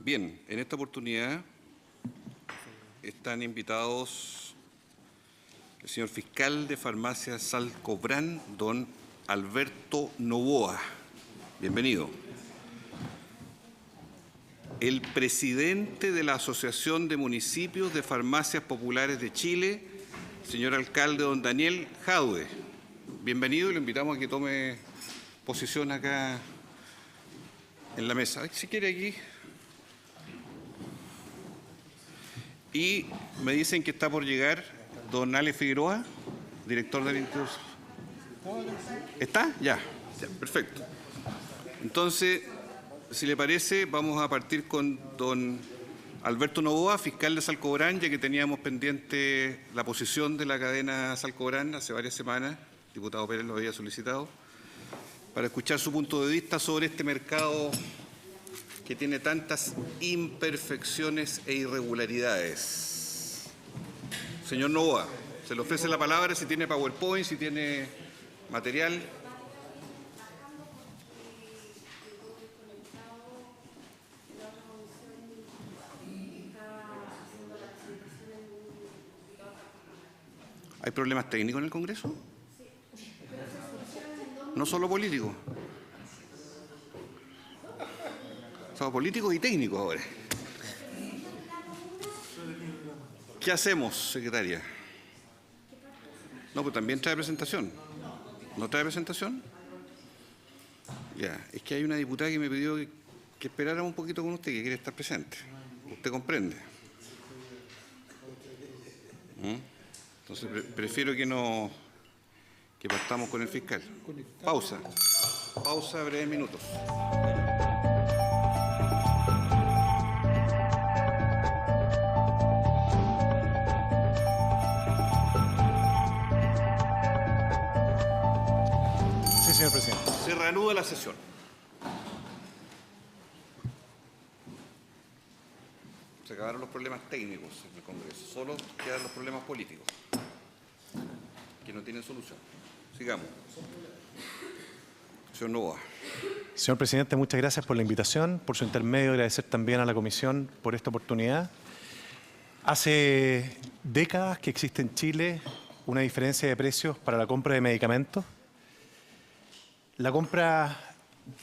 Bien, en esta oportunidad están invitados el señor fiscal de Farmacia Salcobrán, don Alberto Novoa. Bienvenido. El presidente de la Asociación de Municipios de Farmacias Populares de Chile, señor alcalde don Daniel Jadue. Bienvenido y lo invitamos a que tome posición acá en la mesa. Si quiere aquí. Y me dicen que está por llegar don Ale Figueroa, director del Instituto. ¿Está? Ya, perfecto. Entonces, si le parece, vamos a partir con don Alberto Novoa, fiscal de Salcobrán, ya que teníamos pendiente la posición de la cadena Salcobrán hace varias semanas. El diputado Pérez lo había solicitado, para escuchar su punto de vista sobre este mercado que tiene tantas imperfecciones e irregularidades. Señor Novoa, se le ofrece la palabra si tiene PowerPoint, si tiene material. ¿Hay problemas técnicos en el Congreso? No solo políticos. Somos políticos y técnicos ahora. ¿Qué hacemos, secretaria? No, pues también trae presentación. ¿No trae presentación? Ya, es que hay una diputada que me pidió que esperáramos un poquito con usted, que quiere estar presente. ¿Usted comprende? Entonces prefiero que partamos con el fiscal. Pausa. Pausa, breves minutos. Sí, señor presidente. Se reanuda la sesión. Se acabaron los problemas técnicos en el Congreso. Solo quedan los problemas políticos, que no tienen solución. Sigamos. Señor Novoa. Señor presidente, muchas gracias por la invitación. Por su intermedio, agradecer también a la comisión por esta oportunidad. Hace décadas que existe en Chile una diferencia de precios para la compra de medicamentos. La compra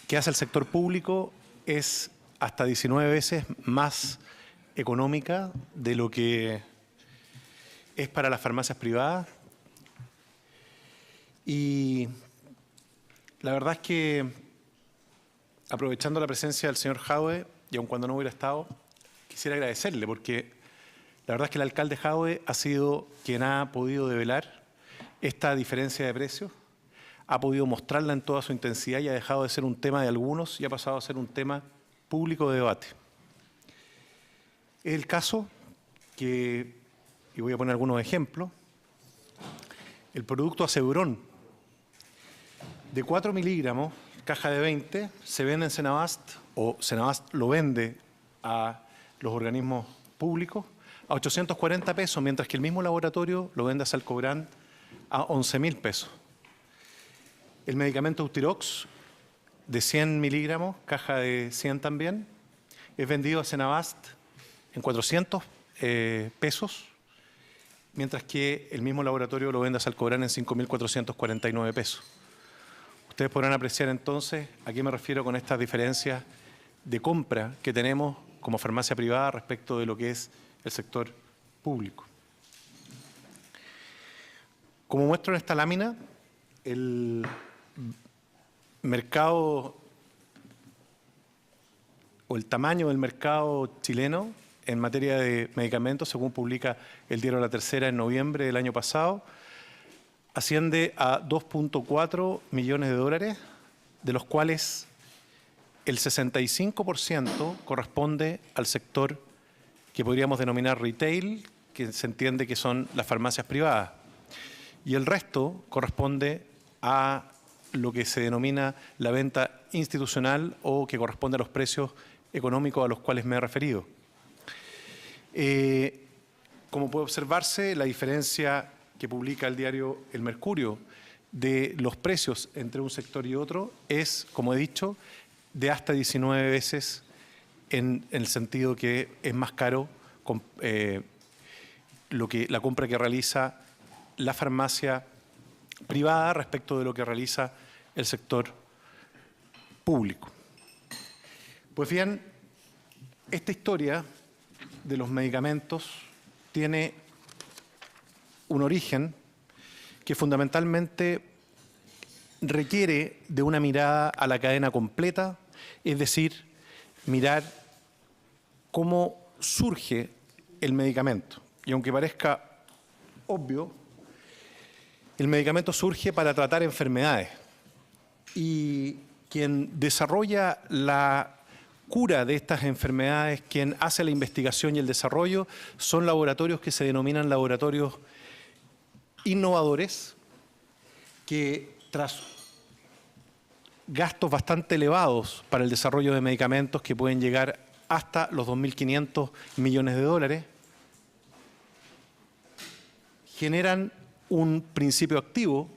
que hace el sector público es hasta 19 veces más económica de lo que es para las farmacias privadas. Y la verdad es que, aprovechando la presencia del señor Jadue, y aun cuando no hubiera estado, quisiera agradecerle, porque la verdad es que el alcalde Jadue ha sido quien ha podido develar esta diferencia de precios, ha podido mostrarla en toda su intensidad y ha dejado de ser un tema de algunos y ha pasado a ser un tema público de debate. Es el caso que, y voy a poner algunos ejemplos, el producto Asebrón de 4 miligramos, caja de 20, se vende en Senabast, o Senabast lo vende a los organismos públicos a 840 pesos, mientras que el mismo laboratorio lo vende a Salcobrán a 11.000 pesos. El medicamento Eutirox de 100 miligramos, caja de 100 también, es vendido a Senabast en 400 pesos, mientras que el mismo laboratorio lo vende a Salcobrán en 5.449 pesos. Ustedes podrán apreciar entonces a qué me refiero con estas diferencias de compra que tenemos como farmacia privada respecto de lo que es el sector público. Como muestro en esta lámina, el mercado o el tamaño del mercado chileno en materia de medicamentos, según publica el diario La Tercera en noviembre del año pasado, asciende a 2.4 millones de dólares, de los cuales el 65% corresponde al sector que podríamos denominar retail, que se entiende que son las farmacias privadas, y el resto corresponde a lo que se denomina la venta institucional o que corresponde a los precios económicos a los cuales me he referido. Como puede observarse, la diferencia que publica el diario El Mercurio de los precios entre un sector y otro es, como he dicho, de hasta 19 veces en el sentido que es más caro la compra que realiza la farmacia privada respecto de lo que realiza el sector público. Pues bien, esta historia de los medicamentos tiene un origen que fundamentalmente requiere de una mirada a la cadena completa, es decir, mirar cómo surge el medicamento. Y aunque parezca obvio, el medicamento surge para tratar enfermedades. Y quien desarrolla la cura de estas enfermedades, quien hace la investigación y el desarrollo, son laboratorios que se denominan laboratorios innovadores, que tras gastos bastante elevados para el desarrollo de medicamentos que pueden llegar hasta los 2.500 millones de dólares, generan un principio activo,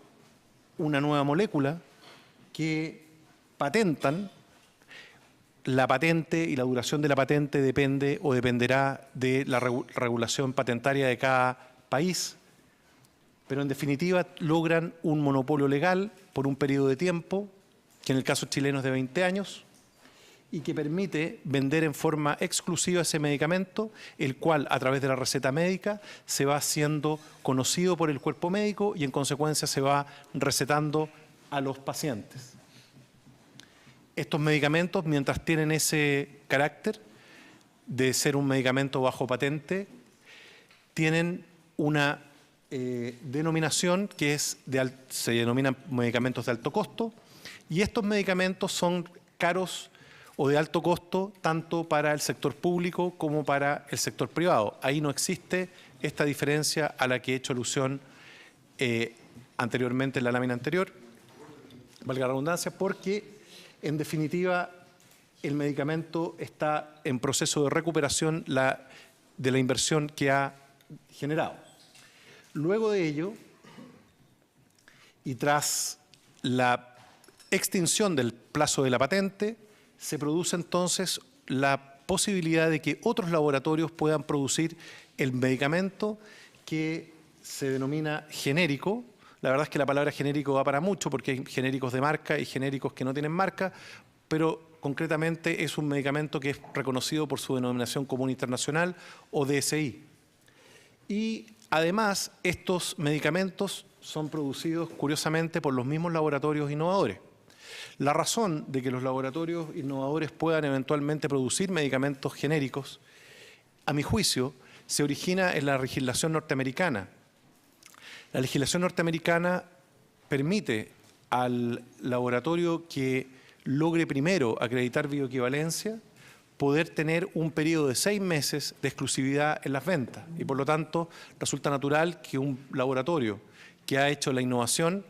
una nueva molécula, que patentan. La patente y la duración de la patente depende o dependerá de la regulación patentaria de cada país, pero en definitiva logran un monopolio legal por un periodo de tiempo, que en el caso chileno es de 20 años, y que permite vender en forma exclusiva ese medicamento, el cual a través de la receta médica se va haciendo conocido por el cuerpo médico y en consecuencia se va recetando a los pacientes. Estos medicamentos, mientras tienen ese carácter de ser un medicamento bajo patente, tienen una denominación que se denominan medicamentos de alto costo, y estos medicamentos son caros o de alto costo tanto para el sector público como para el sector privado. Ahí no existe esta diferencia a la que he hecho alusión anteriormente en la lámina anterior, valga la redundancia, porque en definitiva el medicamento está en proceso de recuperación de la inversión que ha generado. Luego de ello, y tras la extinción del plazo de la patente, se produce entonces la posibilidad de que otros laboratorios puedan producir el medicamento que se denomina genérico. La verdad es que la palabra genérico va para mucho porque hay genéricos de marca y genéricos que no tienen marca, pero concretamente es un medicamento que es reconocido por su denominación común internacional o DSI. Y además estos medicamentos son producidos curiosamente por los mismos laboratorios innovadores. La razón de que los laboratorios innovadores puedan eventualmente producir medicamentos genéricos, a mi juicio, se origina en la legislación norteamericana. La legislación norteamericana permite al laboratorio que logre primero acreditar bioequivalencia poder tener un periodo de 6 meses de exclusividad en las ventas. Y por lo tanto, resulta natural que un laboratorio que ha hecho la innovación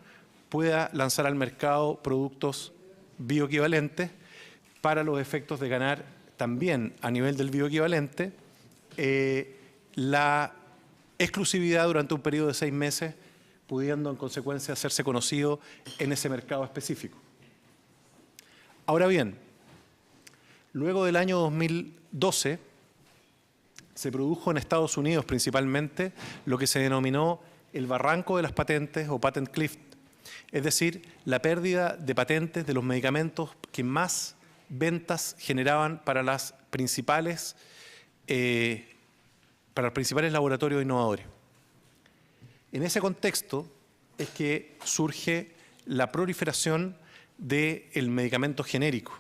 pueda lanzar al mercado productos bioequivalentes para los efectos de ganar también a nivel del bioequivalente la exclusividad durante un periodo de 6 meses, pudiendo en consecuencia hacerse conocido en ese mercado específico. Ahora bien, luego del año 2012 se produjo en Estados Unidos principalmente lo que se denominó el barranco de las patentes o patent cliff, es decir, la pérdida de patentes de los medicamentos que más ventas generaban para los principales laboratorios innovadores. En ese contexto es que surge la proliferación del medicamento genérico.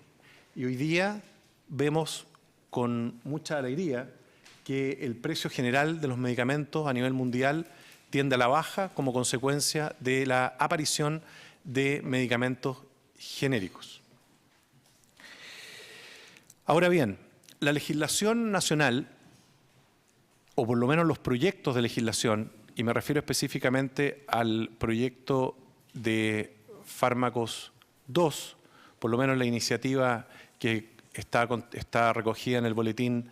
Y hoy día vemos con mucha alegría que el precio general de los medicamentos a nivel mundial tiende a la baja como consecuencia de la aparición de medicamentos genéricos. Ahora bien, la legislación nacional, o por lo menos los proyectos de legislación, y me refiero específicamente al proyecto de fármacos 2, por lo menos la iniciativa que está recogida en el boletín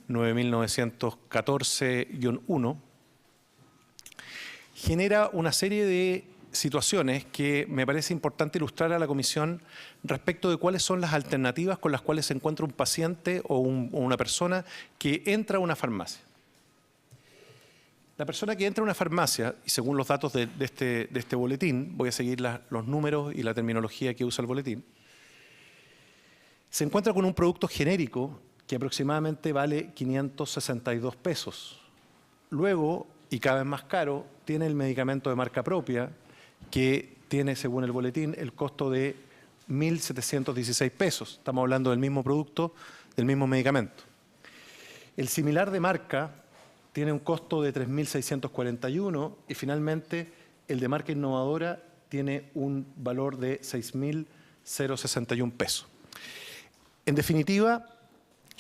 9914-1, genera una serie de situaciones que me parece importante ilustrar a la comisión respecto de cuáles son las alternativas con las cuales se encuentra un paciente o una persona que entra a una farmacia. La persona que entra a una farmacia, y según los datos de este boletín, voy a seguir los números y la terminología que usa el boletín, se encuentra con un producto genérico que aproximadamente vale 562 pesos. Luego, y cada vez más caro, tiene el medicamento de marca propia, que tiene, según el boletín, el costo de 1.716 pesos. Estamos hablando del mismo producto, del mismo medicamento. El similar de marca tiene un costo de 3.641 y finalmente el de marca innovadora tiene un valor de 6.061 pesos. En definitiva,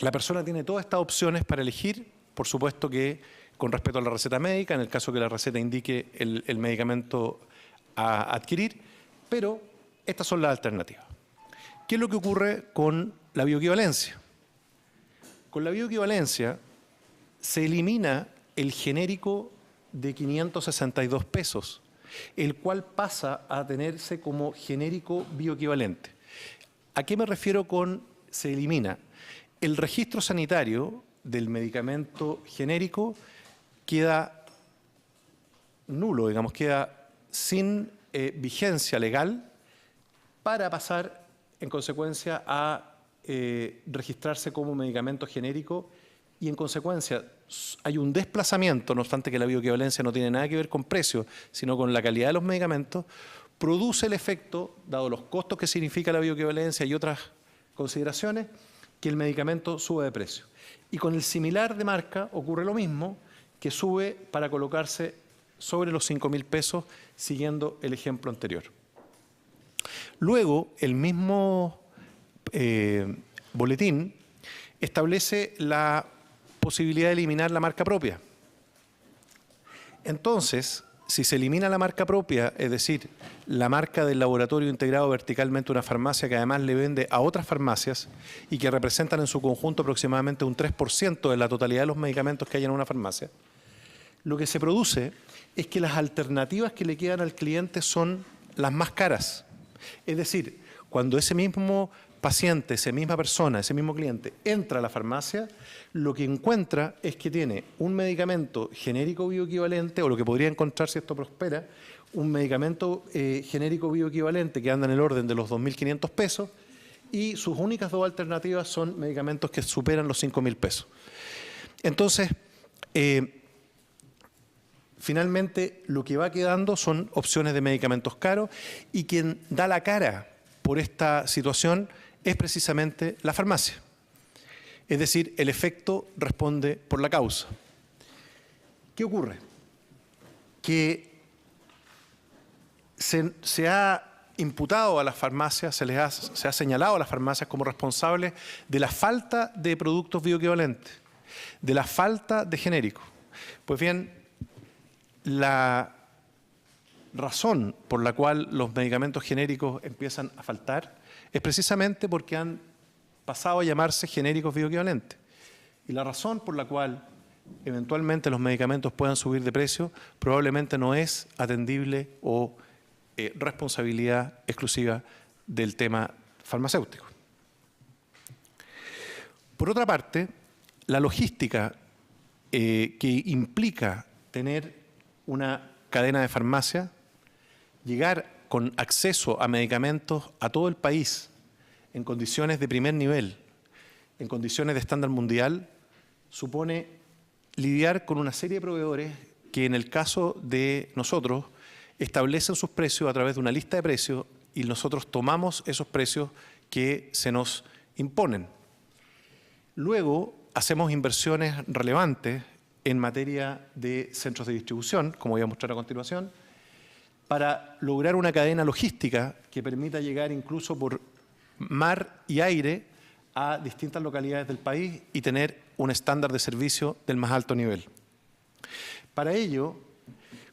la persona tiene todas estas opciones para elegir, por supuesto que con respecto a la receta médica, en el caso que la receta indique el medicamento a adquirir, pero estas son las alternativas. ¿Qué es lo que ocurre con la bioequivalencia? Con la bioequivalencia se elimina el genérico de 562 pesos, el cual pasa a tenerse como genérico bioequivalente. ¿A qué me refiero con se elimina? El registro sanitario del medicamento genérico queda nulo, digamos, queda sin vigencia legal para pasar, en consecuencia, a registrarse como medicamento genérico y, en consecuencia, hay un desplazamiento, no obstante que la bioequivalencia no tiene nada que ver con precio, sino con la calidad de los medicamentos, produce el efecto, dado los costos que significa la bioequivalencia y otras consideraciones, que el medicamento sube de precio. Y con el similar de marca ocurre lo mismo, que sube para colocarse sobre los 5.000 pesos, siguiendo el ejemplo anterior. Luego, el mismo boletín establece la posibilidad de eliminar la marca propia. Entonces, si se elimina la marca propia, es decir, la marca del laboratorio integrado verticalmente a una farmacia que además le vende a otras farmacias y que representan en su conjunto aproximadamente un 3% de la totalidad de los medicamentos que hay en una farmacia, lo que se produce es que las alternativas que le quedan al cliente son las más caras. Es decir, cuando ese mismo paciente, esa misma persona, ese mismo cliente entra a la farmacia, lo que encuentra es que tiene un medicamento genérico bioequivalente, o lo que podría encontrar si esto prospera, un medicamento genérico bioequivalente que anda en el orden de los 2.500 pesos y sus únicas dos alternativas son medicamentos que superan los 5.000 pesos. Entonces, finalmente lo que va quedando son opciones de medicamentos caros y quien da la cara por esta situación es precisamente la farmacia. Es decir, el efecto responde por la causa. ¿Qué ocurre? Que se ha imputado a las farmacias, se ha señalado a las farmacias como responsables de la falta de productos bioequivalentes, de la falta de genéricos. Pues bien, la razón por la cual los medicamentos genéricos empiezan a faltar es precisamente porque han pasado a llamarse genéricos bioequivalentes. Y la razón por la cual eventualmente los medicamentos puedan subir de precio probablemente no es atendible o responsabilidad exclusiva del tema farmacéutico. Por otra parte, la logística que implica tener una cadena de farmacia, llegar con acceso a medicamentos a todo el país en condiciones de primer nivel, en condiciones de estándar mundial, supone lidiar con una serie de proveedores que en el caso de nosotros establecen sus precios a través de una lista de precios y nosotros tomamos esos precios que se nos imponen. Luego hacemos inversiones relevantes en materia de centros de distribución, como voy a mostrar a continuación, para lograr una cadena logística que permita llegar incluso por mar y aire a distintas localidades del país y tener un estándar de servicio del más alto nivel. Para ello,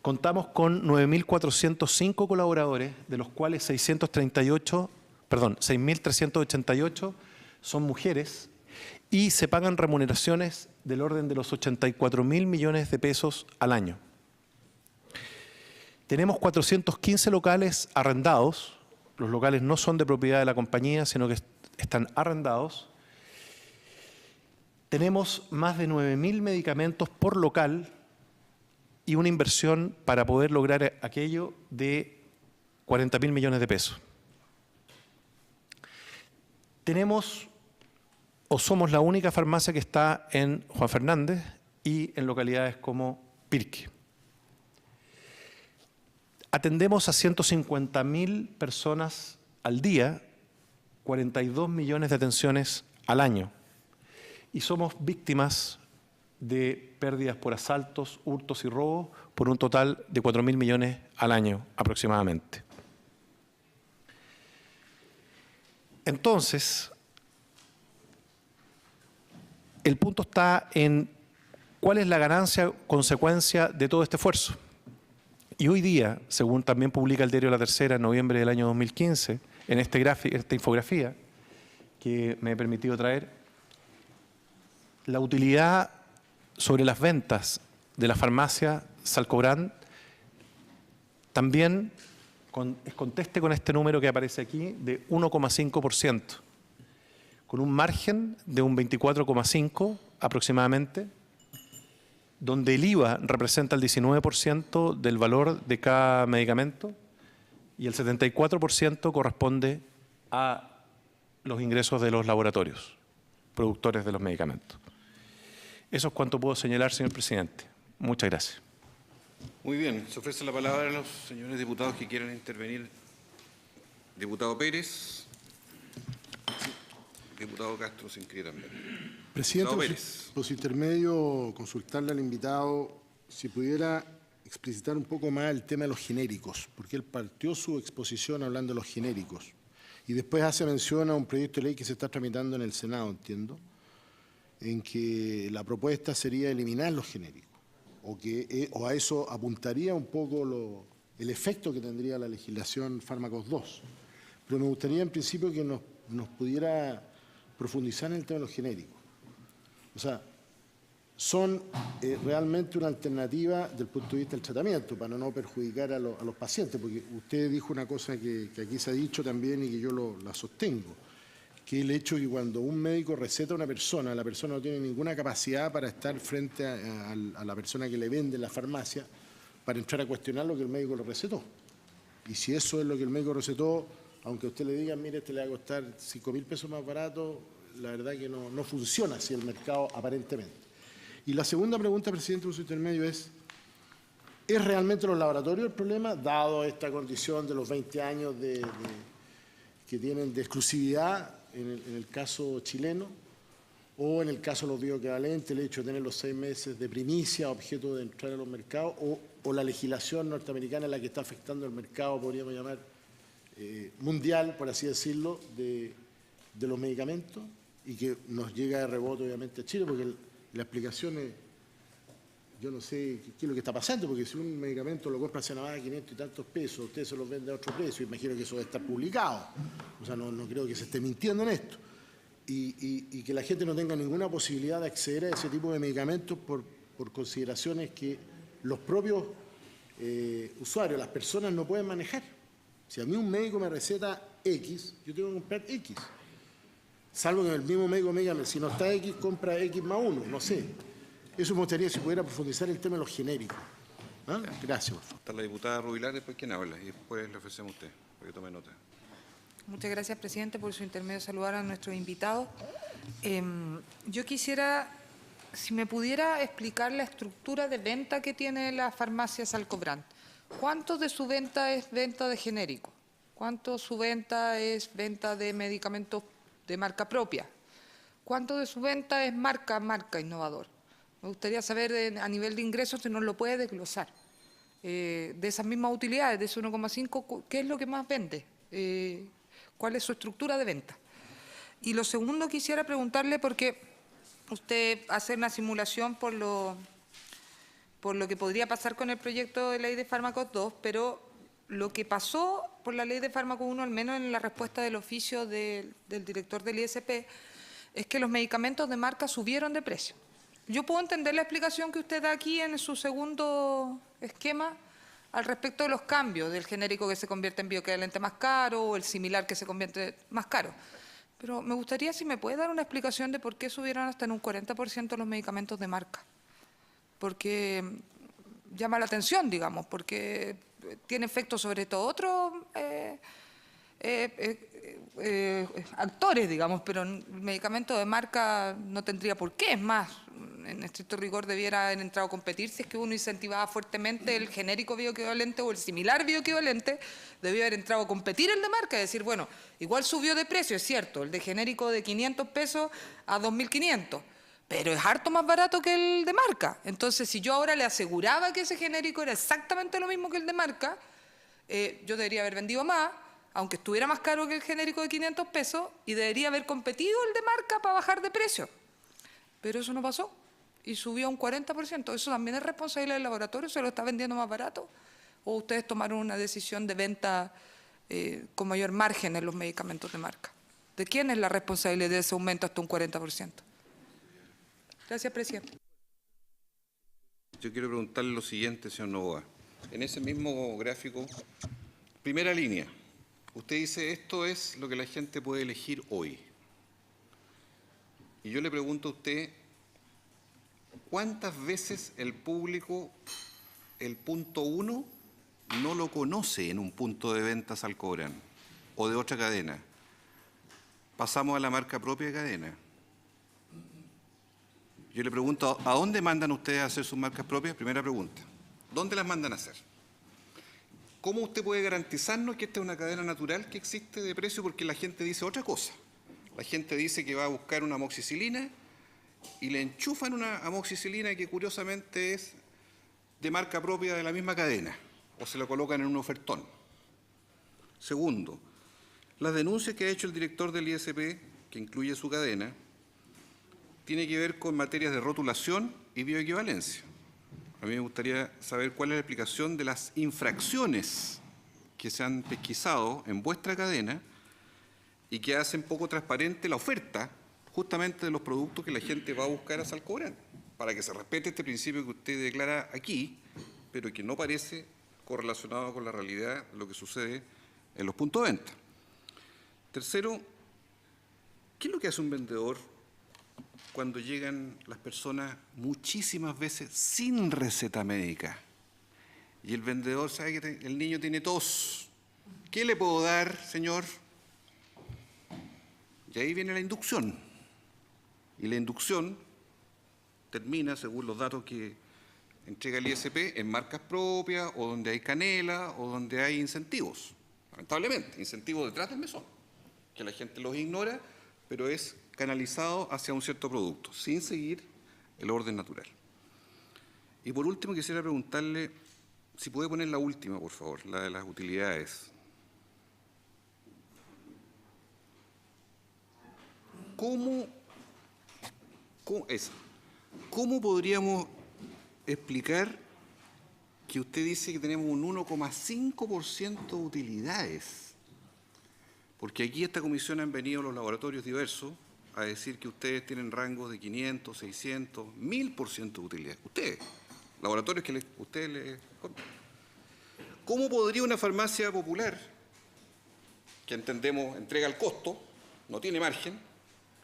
contamos con 9.405 colaboradores, de los cuales 6.388 son mujeres y se pagan remuneraciones del orden de los 84.000 millones de pesos al año. Tenemos 415 locales arrendados. Los locales no son de propiedad de la compañía, sino que están arrendados. Tenemos más de 9.000 medicamentos por local y una inversión para poder lograr aquello de 40.000 millones de pesos. Tenemos o somos la única farmacia que está en Juan Fernández y en localidades como Pirque. Atendemos a 150.000 personas al día, 42 millones de atenciones al año. Y somos víctimas de pérdidas por asaltos, hurtos y robos por un total de 4.000 millones al año aproximadamente. Entonces, el punto está en cuál es la ganancia consecuencia de todo este esfuerzo. Y hoy día, según también publica el diario La Tercera en noviembre del año 2015, en esta infografía que me he permitido traer, la utilidad sobre las ventas de la farmacia Salcobrand también conteste con este número que aparece aquí de 1,5%, con un margen de un 24,5% aproximadamente, donde el IVA representa el 19% del valor de cada medicamento y el 74% corresponde a los ingresos de los laboratorios, productores de los medicamentos. Eso es cuanto puedo señalar, señor presidente. Muchas gracias. Muy bien. Se ofrece la palabra a los señores diputados que quieran intervenir. Diputado Pérez. Diputado Castro se inscribe también. Presidente, por su intermedio, consultarle al invitado si pudiera explicitar un poco más el tema de los genéricos, porque él partió su exposición hablando de los genéricos y después hace mención a un proyecto de ley que se está tramitando en el Senado, entiendo, en que la propuesta sería eliminar los genéricos, o a eso apuntaría un poco el efecto que tendría la legislación Fármacos 2. Pero me gustaría en principio que nos pudiera profundizar en el tema de los genéricos. O sea, son realmente una alternativa desde el punto de vista del tratamiento, para no perjudicar a los pacientes, porque usted dijo una cosa que aquí se ha dicho también y que yo la sostengo, que el hecho de que cuando un médico receta a una persona, la persona no tiene ninguna capacidad para estar frente a la persona que le vende en la farmacia para entrar a cuestionar lo que el médico le recetó. Y si eso es lo que el médico recetó, aunque usted le diga, mire, este le va a costar 5.000 pesos más barato, la verdad que no funciona así el mercado aparentemente. Y la segunda pregunta, presidente, por su intermedio ¿es realmente los laboratorios el problema, dado esta condición de los 20 años que tienen de exclusividad en el caso chileno, o en el caso de los bioequivalentes, el hecho de tener los 6 meses de primicia, objeto de entrar a los mercados, o la legislación norteamericana la que está afectando el mercado, podríamos llamar, mundial, por así decirlo, de los medicamentos, y que nos llega de rebote, obviamente, a Chile, porque la explicación es, yo no sé qué es lo que está pasando, porque si un medicamento lo compra en Navaja a 500 y tantos pesos, usted se los vende a otro precio, imagino que eso debe estar publicado. O sea, no creo que se esté mintiendo en esto. Y que la gente no tenga ninguna posibilidad de acceder a ese tipo de medicamentos por consideraciones que los propios usuarios, las personas, no pueden manejar. Si a mí un médico me receta X, yo tengo que comprar X. Salvo que el mismo médico me diga, si no está X, compra X más 1, no sé. Eso me gustaría si pudiera profundizar el tema de los genéricos. ¿Ah? Gracias, por favor. Está la diputada Rubilar, después quién habla, y después le ofrecemos a usted, para que tome nota. Muchas gracias, presidente, por su intermedio saludar a nuestros invitados. Yo quisiera, si me pudiera explicar la estructura de venta que tiene la farmacia Salcobrand. ¿Cuánto de su venta es venta de genérico? ¿Cuánto de su venta es venta de medicamentos de marca propia? ¿Cuánto de su venta es marca innovador? Me gustaría saber a nivel de ingresos si nos lo puede desglosar. De esas mismas utilidades, de ese 1,5, ¿qué es lo que más vende? ¿Cuál es su estructura de venta? Y lo segundo, quisiera preguntarle, porque usted hace una simulación por lo que podría pasar con el proyecto de ley de fármacos 2, pero lo que pasó por la ley de fármacos 1, al menos en la respuesta del oficio del director del ISP, es que los medicamentos de marca subieron de precio. Yo puedo entender la explicación que usted da aquí en su segundo esquema al respecto de los cambios, del genérico que se convierte en bioequivalente más caro o el similar que se convierte más caro. Pero me gustaría si me puede dar una explicación de por qué subieron hasta en un 40% los medicamentos de marca. Porque llama la atención, digamos, porque tiene efectos sobre todo otros actores, digamos, pero el medicamento de marca no tendría por qué. Es más, en estricto rigor debiera haber entrado a competir si es que uno incentivaba fuertemente el genérico bioequivalente o el similar bioequivalente, debía haber entrado a competir el de marca, es decir, bueno, igual subió de precio, es cierto, el de genérico de 500 pesos a 2.500, pero es harto más barato que el de marca. Entonces, si yo ahora le aseguraba que ese genérico era exactamente lo mismo que el de marca, yo debería haber vendido más, aunque estuviera más caro que el genérico de 500 pesos, y debería haber competido el de marca para bajar de precio. Pero eso no pasó, y subió un 40%. ¿Eso también es responsabilidad del laboratorio? ¿Se lo está vendiendo más barato? ¿O ustedes tomaron una decisión de venta con mayor margen en los medicamentos de marca? ¿De quién es la responsabilidad de ese aumento hasta un 40%? Gracias, presidente. Yo quiero preguntarle lo siguiente, señor Novoa. En ese mismo gráfico, primera línea, usted dice, esto es lo que la gente puede elegir hoy. Y yo le pregunto a usted, ¿cuántas veces el público, el punto 1, no lo conoce en un punto de ventas Alcobrán o de otra cadena? Pasamos a la marca propia de cadena. Yo le pregunto, ¿a dónde mandan ustedes a hacer sus marcas propias? Primera pregunta. ¿Dónde las mandan a hacer? ¿Cómo usted puede garantizarnos que esta es una cadena natural que existe de precio? Porque la gente dice otra cosa. La gente dice que va a buscar una amoxicilina y le enchufan una amoxicilina que curiosamente es de marca propia de la misma cadena, o se la colocan en un ofertón. Segundo, las denuncias que ha hecho el director del ISP, que incluye su cadena, tiene que ver con materias de rotulación y bioequivalencia. A mí me gustaría saber cuál es la explicación de las infracciones que se han pesquisado en vuestra cadena y que hacen poco transparente la oferta justamente de los productos que la gente va a buscar a Salcobrán, para que se respete este principio que usted declara aquí, pero que no parece correlacionado con la realidad de lo que sucede en los puntos de venta. Tercero, ¿qué es lo que hace un vendedor cuando llegan las personas muchísimas veces sin receta médica? Y el vendedor sabe que el niño tiene tos. ¿Qué le puedo dar, señor? Y ahí viene la inducción. Y la inducción termina, según los datos que entrega el ISP, en marcas propias o donde hay canela o donde hay incentivos. Lamentablemente, incentivos detrás del mesón, que la gente los ignora, pero es canalizado hacia un cierto producto, sin seguir el orden natural. Y por último, quisiera preguntarle, si puede poner la última, por favor, la de las utilidades. ¿Cómo podríamos explicar que usted dice que tenemos un 1,5% de utilidades? Porque aquí a esta comisión han venido los laboratorios diversos a decir que ustedes tienen rangos de 500, 600, 1000% de utilidad. Ustedes, laboratorios que ustedes les... ¿Cómo podría una farmacia popular, que entendemos entrega al costo, no tiene margen,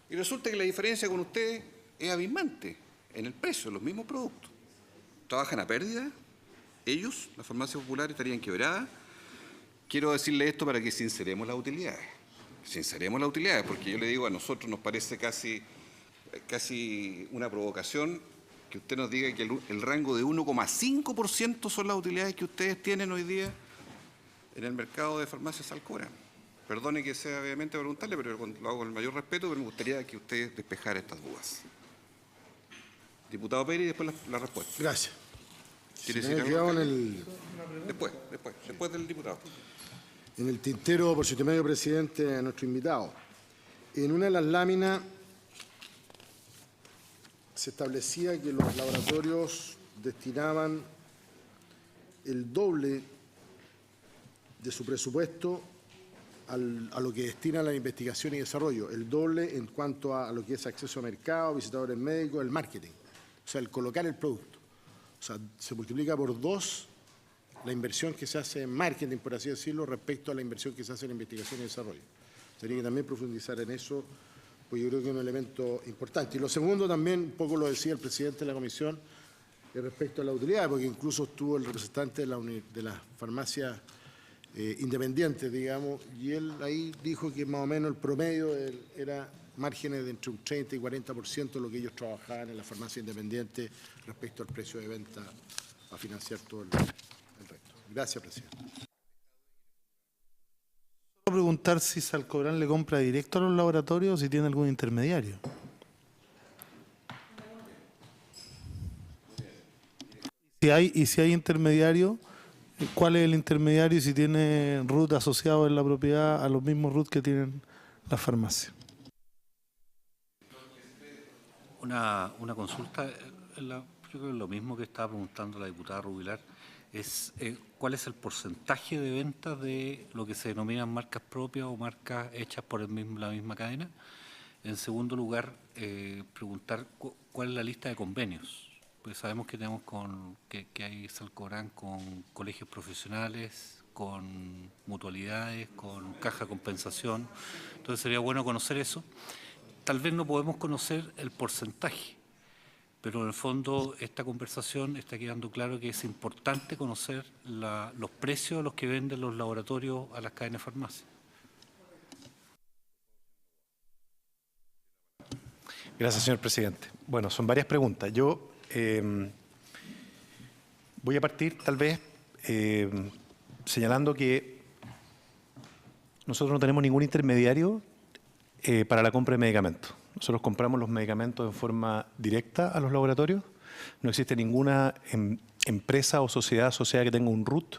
y resulta que la diferencia con ustedes es abismante en el precio de los mismos productos? ¿Trabajan a pérdida? Ellos, la farmacia popular, estarían quebradas. Quiero decirle esto para que sinceremos las utilidades. Sinceremos las utilidades, porque yo le digo, a nosotros nos parece casi una provocación que usted nos diga que el rango de 1,5% son las utilidades que ustedes tienen hoy día en el mercado de farmacias Alcobrán. Perdone que sea obviamente preguntarle, pero lo hago con el mayor respeto, pero me gustaría que usted despejara estas dudas. Diputado Pérez, y después la respuesta. Gracias. ¿Quiere Si decir me he algo? quedado en Después del diputado. En el tintero, por su intermedio, presidente, a nuestro invitado. En una de las láminas se establecía que los laboratorios destinaban el doble de su presupuesto a lo que destina la investigación y desarrollo, el doble en cuanto a lo que es acceso a mercado, visitadores médicos, el marketing, o sea, el colocar el producto. O sea, se multiplica por 2 la inversión que se hace en marketing, por así decirlo, respecto a la inversión que se hace en investigación y desarrollo. Tenía que también profundizar en eso, pues yo creo que es un elemento importante. Y lo segundo también, un poco lo decía el presidente de la comisión, respecto a la utilidad, porque incluso estuvo el representante de la farmacia independiente, digamos, y él ahí dijo que más o menos el promedio era márgenes de entre un 30 y 40% lo que ellos trabajaban en la farmacia independiente respecto al precio de venta a financiar todo el resto. Gracias, presidente. Quiero preguntar si Salcobrán le compra directo a los laboratorios o si tiene algún intermediario. Si hay intermediario, ¿cuál es el intermediario y si tiene RUT asociado en la propiedad a los mismos RUT que tienen las farmacias? Una consulta, yo creo que lo mismo que estaba preguntando la diputada Rubilar, es cuál es el porcentaje de ventas de lo que se denominan marcas propias o marcas hechas por la misma cadena. En segundo lugar, preguntar cuál es la lista de convenios. Pues sabemos que tenemos que hay Salcobrán con colegios profesionales, con mutualidades, con caja de compensación. Entonces sería bueno conocer eso. Tal vez no podemos conocer el porcentaje, pero en el fondo esta conversación está quedando claro que es importante conocer los precios a los que venden los laboratorios a las cadenas de farmacia. Gracias, señor presidente. Bueno, son varias preguntas. Yo voy a partir tal vez señalando que nosotros no tenemos ningún intermediario para la compra de medicamentos. Nosotros compramos los medicamentos en forma directa a los laboratorios. No existe ninguna empresa o sociedad asociada que tenga un RUT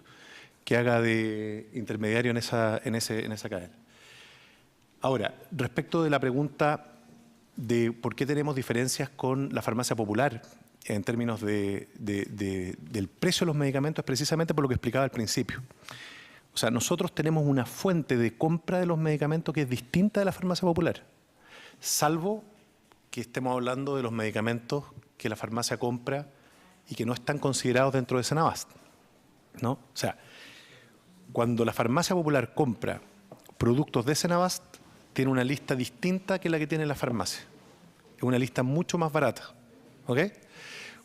que haga de intermediario en esa cadena. Ahora, respecto de la pregunta de por qué tenemos diferencias con la farmacia popular en términos del precio de los medicamentos, es precisamente por lo que explicaba al principio. O sea, nosotros tenemos una fuente de compra de los medicamentos que es distinta de la farmacia popular, salvo que estemos hablando de los medicamentos que la farmacia compra y que no están considerados dentro de Senabast, ¿no? O sea, cuando la farmacia popular compra productos de Senabast, tiene una lista distinta que la que tiene la farmacia. Es una lista mucho más barata, ¿ok?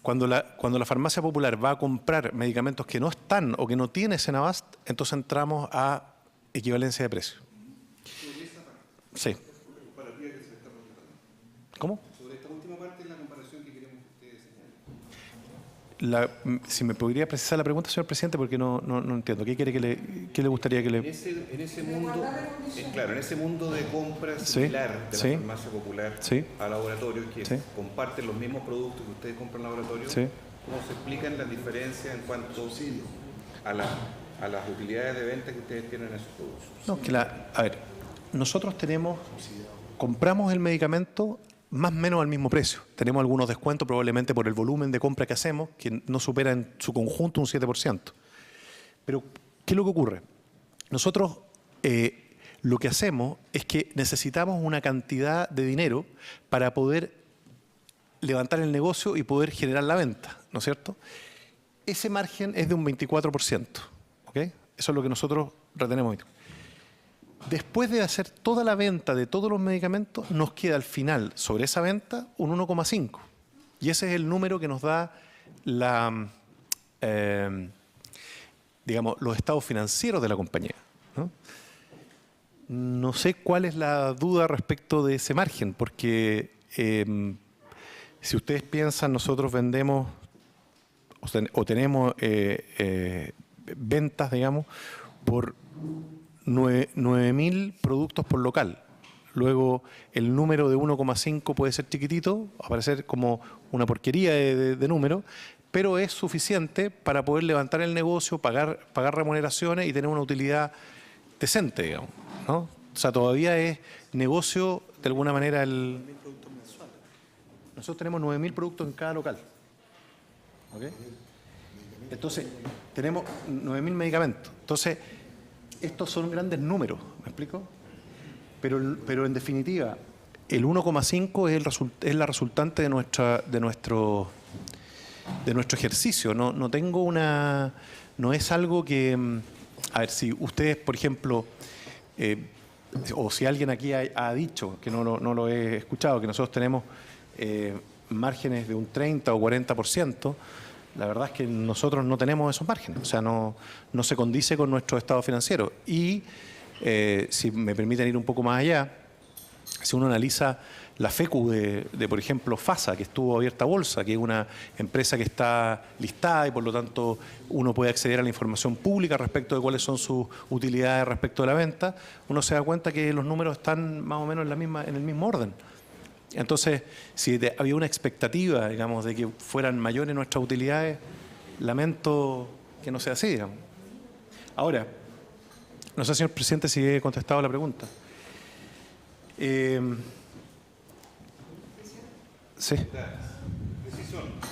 Cuando la farmacia popular va a comprar medicamentos que no están o que no tiene Senabast, entonces entramos a equivalencia de precio. Sí. ¿Cómo? Sobre esta última parte es la comparación que queremos que ustedes señalen. Si me podría precisar la pregunta, señor presidente, porque no entiendo. ¿Qué quiere qué le gustaría que le...? En ese mundo, claro, en ese mundo de compra similar de la farmacia popular a laboratorios que comparten los mismos productos que ustedes compran en laboratorios, ¿cómo se explican las diferencias en cuanto a las utilidades de venta que ustedes tienen en esos productos? No, a ver, nosotros compramos el medicamento más o menos al mismo precio. Tenemos algunos descuentos probablemente por el volumen de compra que hacemos, que no supera en su conjunto un 7%. Pero, ¿qué es lo que ocurre? Nosotros lo que hacemos es que necesitamos una cantidad de dinero para poder levantar el negocio y poder generar la venta, ¿no es cierto? Ese margen es de un 24%, ¿ok? Eso es lo que nosotros retenemos. Después de hacer toda la venta de todos los medicamentos, nos queda al final, sobre esa venta, un 1,5. Y ese es el número que nos da los estados financieros de la compañía, ¿no? No sé cuál es la duda respecto de ese margen, porque si ustedes piensan, nosotros vendemos o tenemos ventas, digamos, por 9.000 productos por local. Luego, el número de 1,5 puede ser chiquitito, aparecer como una porquería de número, pero es suficiente para poder levantar el negocio, pagar remuneraciones y tener una utilidad decente, digamos, ¿no? O sea, todavía es negocio, de alguna manera, nosotros tenemos 9.000 productos en cada local. ¿Ok? Entonces, tenemos 9.000 medicamentos. Entonces, estos son grandes números, ¿me explico? Pero en definitiva, el 1,5 es la resultante de nuestro ejercicio. No tengo no es algo que, a ver, si ustedes, por ejemplo, o si alguien aquí ha dicho, que no lo he escuchado, que nosotros tenemos márgenes de un 30 o 40%, la verdad es que nosotros no tenemos esos márgenes, o sea, no se condice con nuestro estado financiero. Y si me permiten ir un poco más allá, si uno analiza la FECU de, por ejemplo, FASA, que estuvo abierta a bolsa, que es una empresa que está listada y por lo tanto uno puede acceder a la información pública respecto de cuáles son sus utilidades respecto de la venta, uno se da cuenta que los números están más o menos en el mismo orden. Entonces, si había una expectativa, digamos, de que fueran mayores nuestras utilidades, lamento que no sea así, digamos. Ahora, no sé, señor presidente, si he contestado la pregunta. Sí.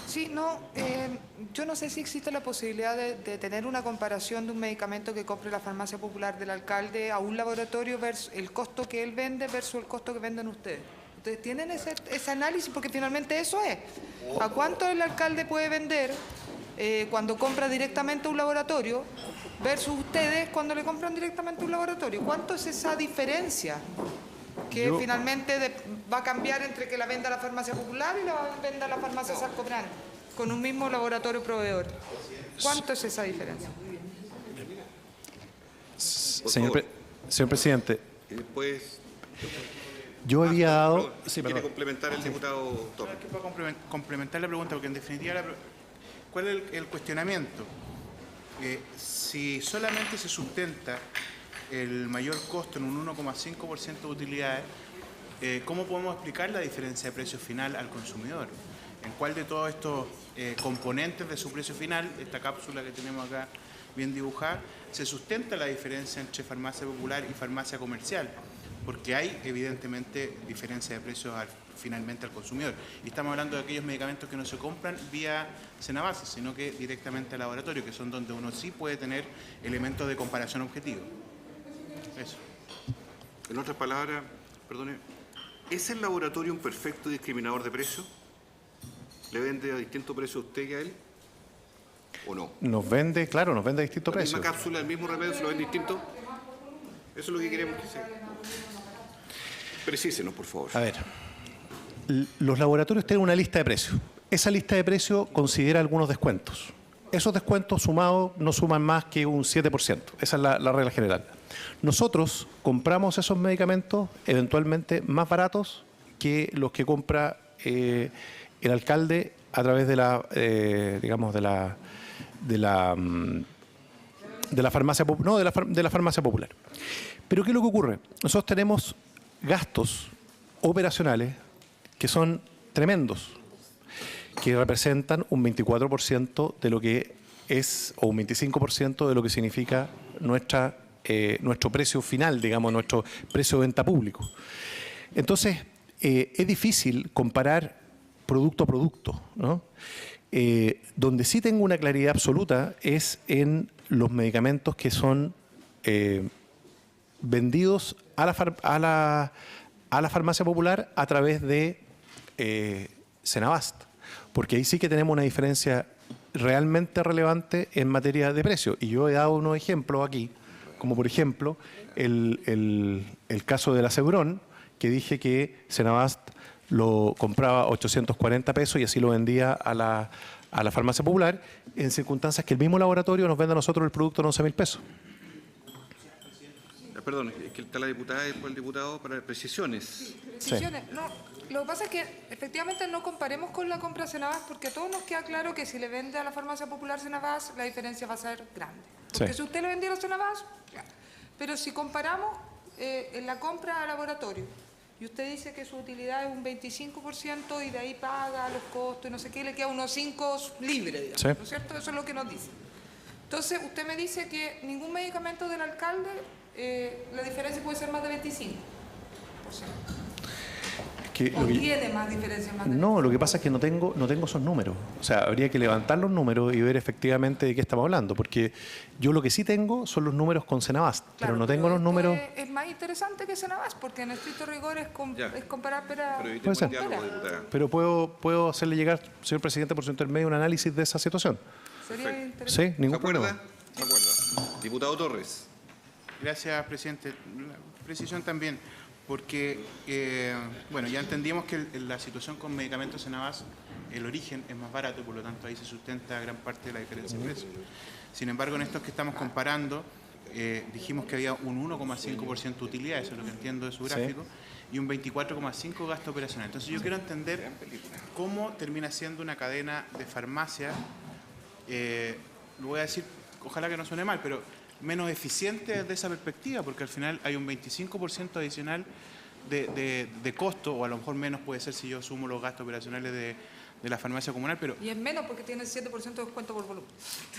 Sí, no, yo no sé si existe la posibilidad de tener una comparación de un medicamento que compre la farmacia popular del alcalde a un laboratorio versus el costo que él vende versus el costo que venden ustedes. ¿Ustedes tienen ese análisis? Porque finalmente eso es. ¿A cuánto el alcalde puede vender cuando compra directamente a un laboratorio versus ustedes cuando le compran directamente a un laboratorio? ¿Cuánto es esa diferencia que finalmente va a cambiar entre que la venda la farmacia popular y la venda la farmacia Sarcobrand con un mismo laboratorio proveedor? ¿Cuánto es esa diferencia? Señor presidente, Y después, yo había dado... quiere complementar el diputado Torres. Que puedo complementar la pregunta, porque en definitiva, ¿cuál es el cuestionamiento? Si solamente se sustenta el mayor costo en un 1,5% de utilidades, ¿cómo podemos explicar la diferencia de precio final al consumidor? ¿En cuál de todos estos componentes de su precio final, esta cápsula que tenemos acá bien dibujada, se sustenta la diferencia entre farmacia popular y farmacia comercial? Porque hay, evidentemente, diferencia de precios finalmente al consumidor. Y estamos hablando de aquellos medicamentos que no se compran vía Senabase, sino que directamente al laboratorio, que son donde uno sí puede tener elementos de comparación objetivo. Eso. En otras palabras, perdone, ¿es el laboratorio un perfecto discriminador de precios? ¿Le vende a distinto precio a usted que a él? ¿O no? Nos vende, claro, nos vende a distintos precios. ¿La misma cápsula, el mismo remedio, se lo vende distinto? Eso es lo que queremos que sea. Precísenos, por favor. A ver, los laboratorios tienen una lista de precios. Esa lista de precios considera algunos descuentos. Esos descuentos sumados no suman más que un 7%. Esa es la regla general. Nosotros compramos esos medicamentos eventualmente más baratos que los que compra el alcalde a través de la, digamos, de la farmacia, no, de la farmacia popular. Pero ¿qué es lo que ocurre? Nosotros tenemos gastos operacionales que son tremendos, que representan un 24% de lo que es, o un 25% de lo que significa nuestro precio final, digamos, nuestro precio de venta público. Entonces, es difícil comparar producto a producto, ¿no? Donde sí tengo una claridad absoluta es en los medicamentos que son vendidos a la farmacia popular a través de Senabast, porque ahí sí que tenemos una diferencia realmente relevante en materia de precio. Y yo he dado unos ejemplos aquí, como por ejemplo el caso del Acebrón, que dije que Senabast lo compraba 840 pesos y así lo vendía a la farmacia popular, en circunstancias que el mismo laboratorio nos vende a nosotros el producto en 11.000 pesos. Perdón, es que está la diputada y después el diputado para precisiones. Precisiones. No, lo que pasa es que efectivamente no comparemos con la compra Senabast, porque a todos nos queda claro que si le vende a la farmacia popular Senabast, la diferencia va a ser grande. Porque si usted le vendiera a Senabast, claro. Pero si comparamos en la compra al laboratorio, y usted dice que su utilidad es un 25% y de ahí paga los costos y no sé qué, le queda unos 5 libres, digamos, sí, ¿no es cierto? Eso es lo que nos dice. Entonces, usted me dice que ningún medicamento del alcalde, la diferencia puede ser más de 25%. ¿O tiene más diferencia? No, lo que pasa es que no tengo esos números. O sea, habría que levantar los números y ver efectivamente de qué estamos hablando, porque yo lo que sí tengo son los números con Senabast, claro, pero no tengo los números... Es más interesante que Senabast, porque en estricto rigor es comparar Puede ser. Pero puedo hacerle llegar, señor presidente, por su intermedio, un análisis de esa situación. Sería interesante. Sí, ningún problema. Diputado Torres. Gracias, presidente. Una precisión también, porque bueno, ya entendimos que la situación con medicamentos Senabas, el origen es más barato y por lo tanto ahí se sustenta gran parte de la diferencia de precio. Sin embargo, en estos que estamos comparando, dijimos que había un 1,5% de utilidad, eso es lo que entiendo de su gráfico, y un 24,5% gasto operacional. Entonces yo quiero entender cómo termina siendo una cadena de farmacia, lo voy a decir, ojalá que no suene mal, pero menos eficiente desde esa perspectiva, porque al final hay un 25% adicional de costo, o a lo mejor menos puede ser si yo sumo los gastos operacionales de la farmacia comunal, pero... Y es menos porque tiene 7% de descuento por volumen.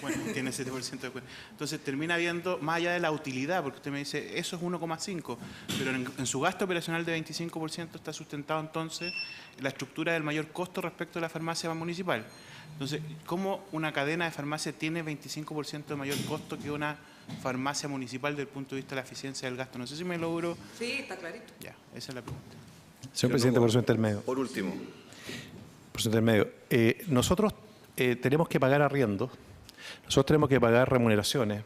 Bueno, tiene 7% de descuento. Entonces termina viendo, más allá de la utilidad, porque usted me dice, eso es 1,5, pero en su gasto operacional de 25% está sustentado entonces la estructura del mayor costo respecto a la farmacia municipal. Entonces, ¿cómo una cadena de farmacia tiene 25% de mayor costo que una farmacia municipal desde el punto de vista de la eficiencia del gasto? No sé si me logro... Sí, está clarito. Ya, esa es la pregunta. Señor presidente, por su intermedio. Por último. Por su intermedio. Nosotros tenemos que pagar arriendos, nosotros tenemos que pagar remuneraciones,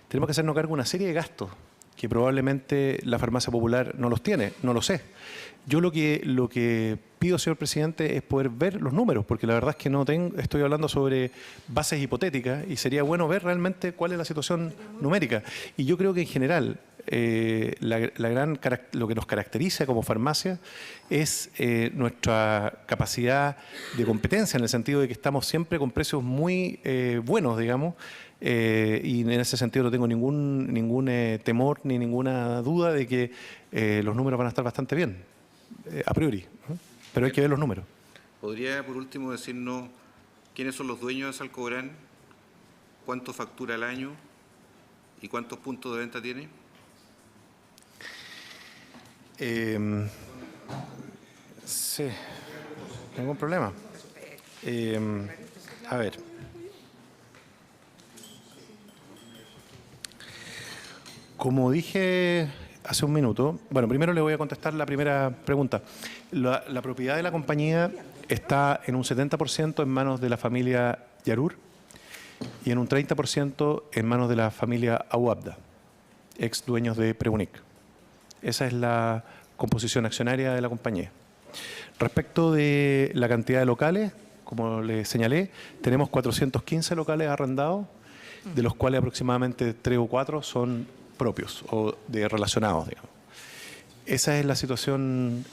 tenemos que hacernos cargo de una serie de gastos que probablemente la farmacia popular no los tiene, no lo sé. Yo lo que pido, señor presidente, es poder ver los números, porque la verdad es que no tengo, estoy hablando sobre bases hipotéticas y sería bueno ver realmente cuál es la situación numérica. Y yo creo que en general lo que nos caracteriza como farmacia es nuestra capacidad de competencia, en el sentido de que estamos siempre con precios muy buenos, digamos, y en ese sentido no tengo ningún temor ni ninguna duda de que los números van a estar bastante bien, a priori, ¿no? Pero hay que ver los números. ¿Podría, por último, decirnos quiénes son los dueños de Salcobrán, cuánto factura al año y cuántos puntos de venta tiene? Sí, ningún problema. A ver. Como dije hace un minuto, bueno, primero le voy a contestar la primera pregunta. La propiedad de la compañía está en un 70% en manos de la familia Yarur y en un 30% en manos de la familia Aguabda, ex dueños de Preunic. Esa es la composición accionaria de la compañía. Respecto de la cantidad de locales, como les señalé, tenemos 415 locales arrendados, de los cuales aproximadamente 3 o 4 son propios o de relacionados, digamos. Esa es la situación.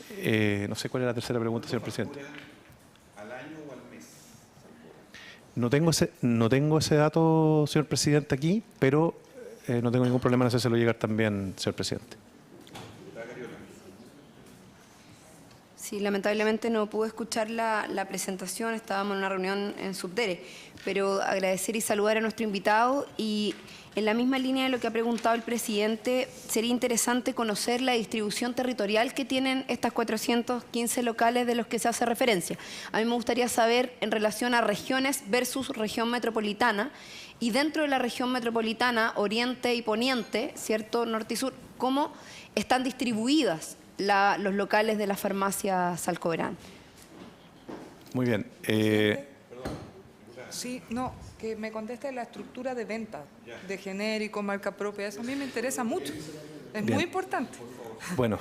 No sé cuál es la tercera pregunta, señor presidente. ¿Al año o al mes? No tengo ese dato, señor presidente, aquí, pero no tengo ningún problema en hacérselo llegar también, señor presidente. Sí, lamentablemente no pude escuchar la presentación, estábamos en una reunión en Subdere, pero agradecer y saludar a nuestro invitado y en la misma línea de lo que ha preguntado el presidente, sería interesante conocer la distribución territorial que tienen estas 415 locales de los que se hace referencia. A mí me gustaría saber en relación a regiones versus región metropolitana y dentro de la región metropolitana, oriente y poniente, ¿cierto? Norte y sur, ¿cómo están distribuidas los locales de la farmacia Salcobrán? Muy bien. Sí, no, que me conteste la estructura de venta de genérico, marca propia. Eso a mí me interesa mucho. Es Bien. muy importante. Bueno,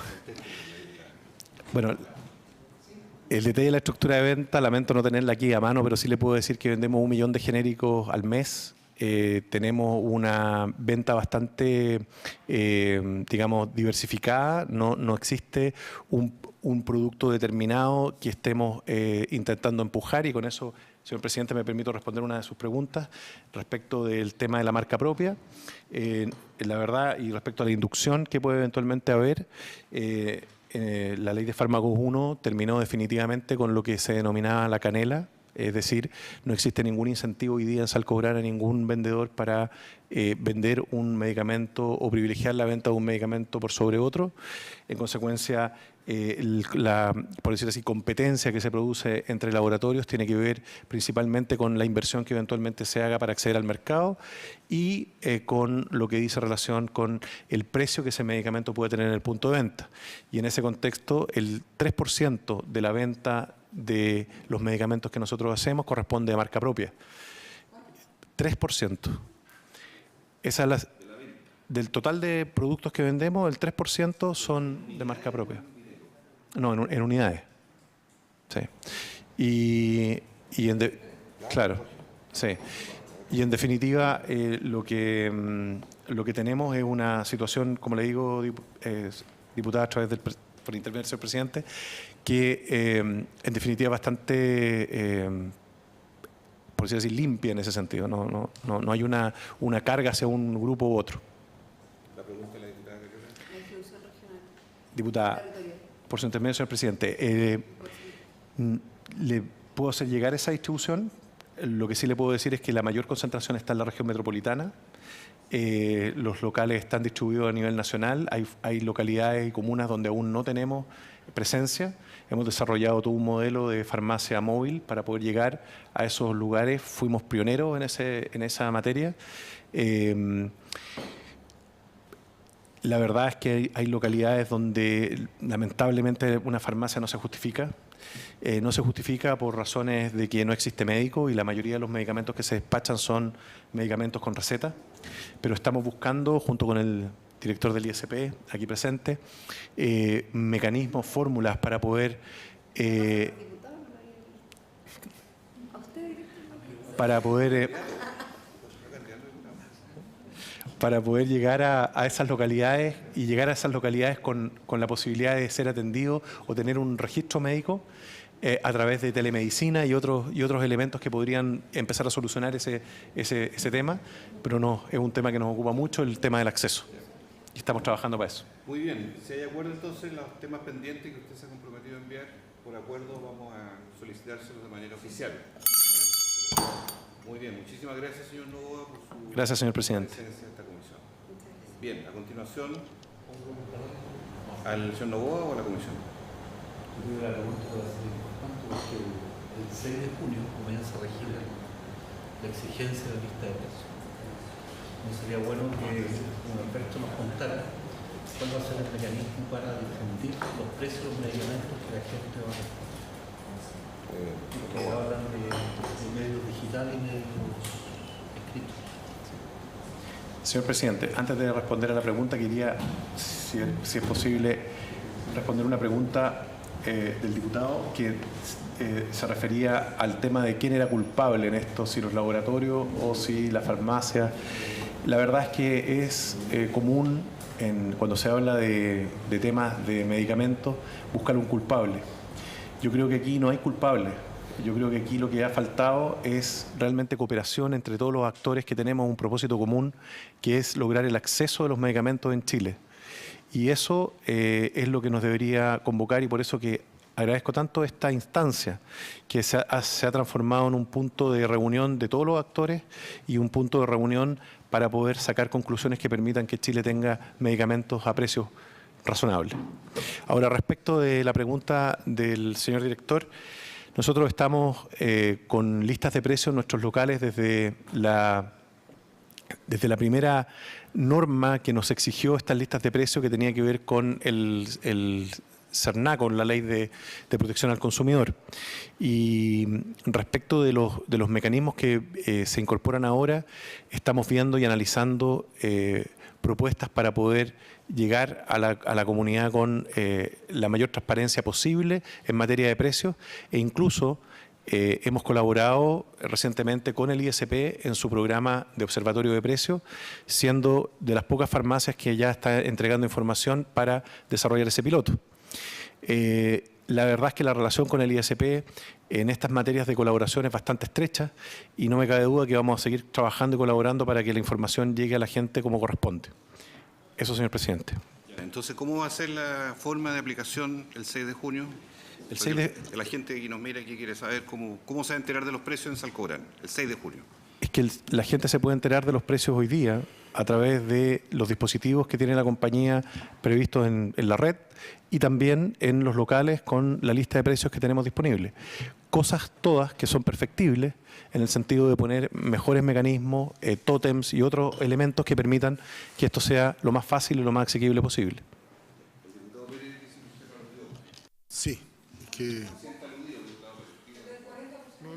el detalle de la estructura de venta, lamento no tenerla aquí a mano, pero sí le puedo decir que vendemos 1 millón de genéricos al mes. Tenemos una venta bastante, digamos, diversificada. No existe un producto determinado que estemos intentando empujar y con eso, señor presidente, me permito responder una de sus preguntas respecto del tema de la marca propia. La verdad, y respecto a la inducción que puede eventualmente haber, la ley de fármacos 1 terminó definitivamente con lo que se denominaba la canela. Es decir, no existe ningún incentivo hoy día en Salcobrán a ningún vendedor para vender un medicamento o privilegiar la venta de un medicamento por sobre otro. En consecuencia, por decir así, competencia que se produce entre laboratorios tiene que ver principalmente con la inversión que eventualmente se haga para acceder al mercado y con lo que dice relación con el precio que ese medicamento puede tener en el punto de venta. Y en ese contexto, el 3% de la venta de los medicamentos que nosotros hacemos corresponde a marca propia. 3%. Del total de productos que vendemos, el 3% son de marca propia. No, en unidades. Sí. Claro, sí. Y en definitiva, lo que tenemos es una situación, como le digo, diputada, a través por intermedio del señor presidente, que en definitiva bastante, por decirlo así, limpia en ese sentido. No hay una carga hacia un grupo u otro. La pregunta de la diputada Cariola. La distribución regional. Diputada, por su intermedio, señor presidente, ¿le puedo hacer llegar esa distribución? Lo que sí le puedo decir es que la mayor concentración está en la región metropolitana. Los locales están distribuidos a nivel nacional. Hay localidades y comunas donde aún no tenemos presencia. Hemos desarrollado todo un modelo de farmacia móvil para poder llegar a esos lugares. Fuimos pioneros en esa materia. La verdad es que hay localidades donde lamentablemente una farmacia no se justifica. No se justifica por razones de que no existe médico y la mayoría de los medicamentos que se despachan son medicamentos con receta. Pero estamos buscando, junto con el director del ISP, aquí presente, mecanismos, fórmulas para poder llegar a esas localidades y llegar a esas localidades con la posibilidad de ser atendido o tener un registro médico a través de telemedicina y otros elementos que podrían empezar a solucionar ese tema, pero no, es un tema que nos ocupa mucho, el tema del acceso. Y estamos trabajando para eso. Muy bien. Si hay acuerdo, entonces, los temas pendientes que usted se ha comprometido a enviar, por acuerdo, vamos a solicitárselos de manera oficial. Muy bien. Muchísimas gracias, señor Novoa, por su Gracias, señor presidente. presencia en esta comisión. Bien, a continuación, ¿al señor Novoa o a la comisión? La pregunta va a ser importante porque el 6 de junio comienza a regir la exigencia de la lista de precios. Entonces sería bueno que un experto nos contara cuál va a ser el mecanismo para difundir los precios de los medicamentos que la gente va a comprar. Porque hablan de medios digitales y medios escritos. Señor presidente, antes de responder a la pregunta, quería, si es posible, responder una pregunta del diputado que se refería al tema de quién era culpable en esto, si los laboratorios o si la farmacia. La verdad es que es común cuando se habla de temas de medicamentos buscar un culpable. Yo creo que aquí no hay culpable. Yo creo que aquí lo que ha faltado es realmente cooperación entre todos los actores que tenemos un propósito común, que es lograr el acceso de los medicamentos en Chile. Y eso es lo que nos debería convocar y por eso que agradezco tanto esta instancia que se ha transformado en un punto de reunión de todos los actores y un punto de reunión para poder sacar conclusiones que permitan que Chile tenga medicamentos a precios razonables. Ahora, respecto de la pregunta del señor director, nosotros estamos con listas de precios en nuestros locales desde la primera norma que nos exigió estas listas de precios que tenía que ver con el CERNAC, con la Ley de Protección al Consumidor. Y respecto de los mecanismos que se incorporan ahora, estamos viendo y analizando propuestas para poder llegar a la comunidad con la mayor transparencia posible en materia de precios e incluso hemos colaborado recientemente con el ISP en su programa de observatorio de precios, siendo de las pocas farmacias que ya está entregando información para desarrollar ese piloto. La verdad es que la relación con el ISP en estas materias de colaboración es bastante estrecha y no me cabe duda que vamos a seguir trabajando y colaborando para que la información llegue a la gente como corresponde. Eso, señor presidente. Entonces, ¿cómo va a ser la forma de aplicación el 6 de junio? La gente que nos mira aquí quiere saber cómo se va a enterar de los precios en Salcobrán, el 6 de junio. Es que la gente se puede enterar de los precios hoy día a través de los dispositivos que tiene la compañía previstos en la red y también en los locales con la lista de precios que tenemos disponible. Cosas todas que son perfectibles en el sentido de poner mejores mecanismos, tótems y otros elementos que permitan que esto sea lo más fácil y lo más asequible posible. Sí, que...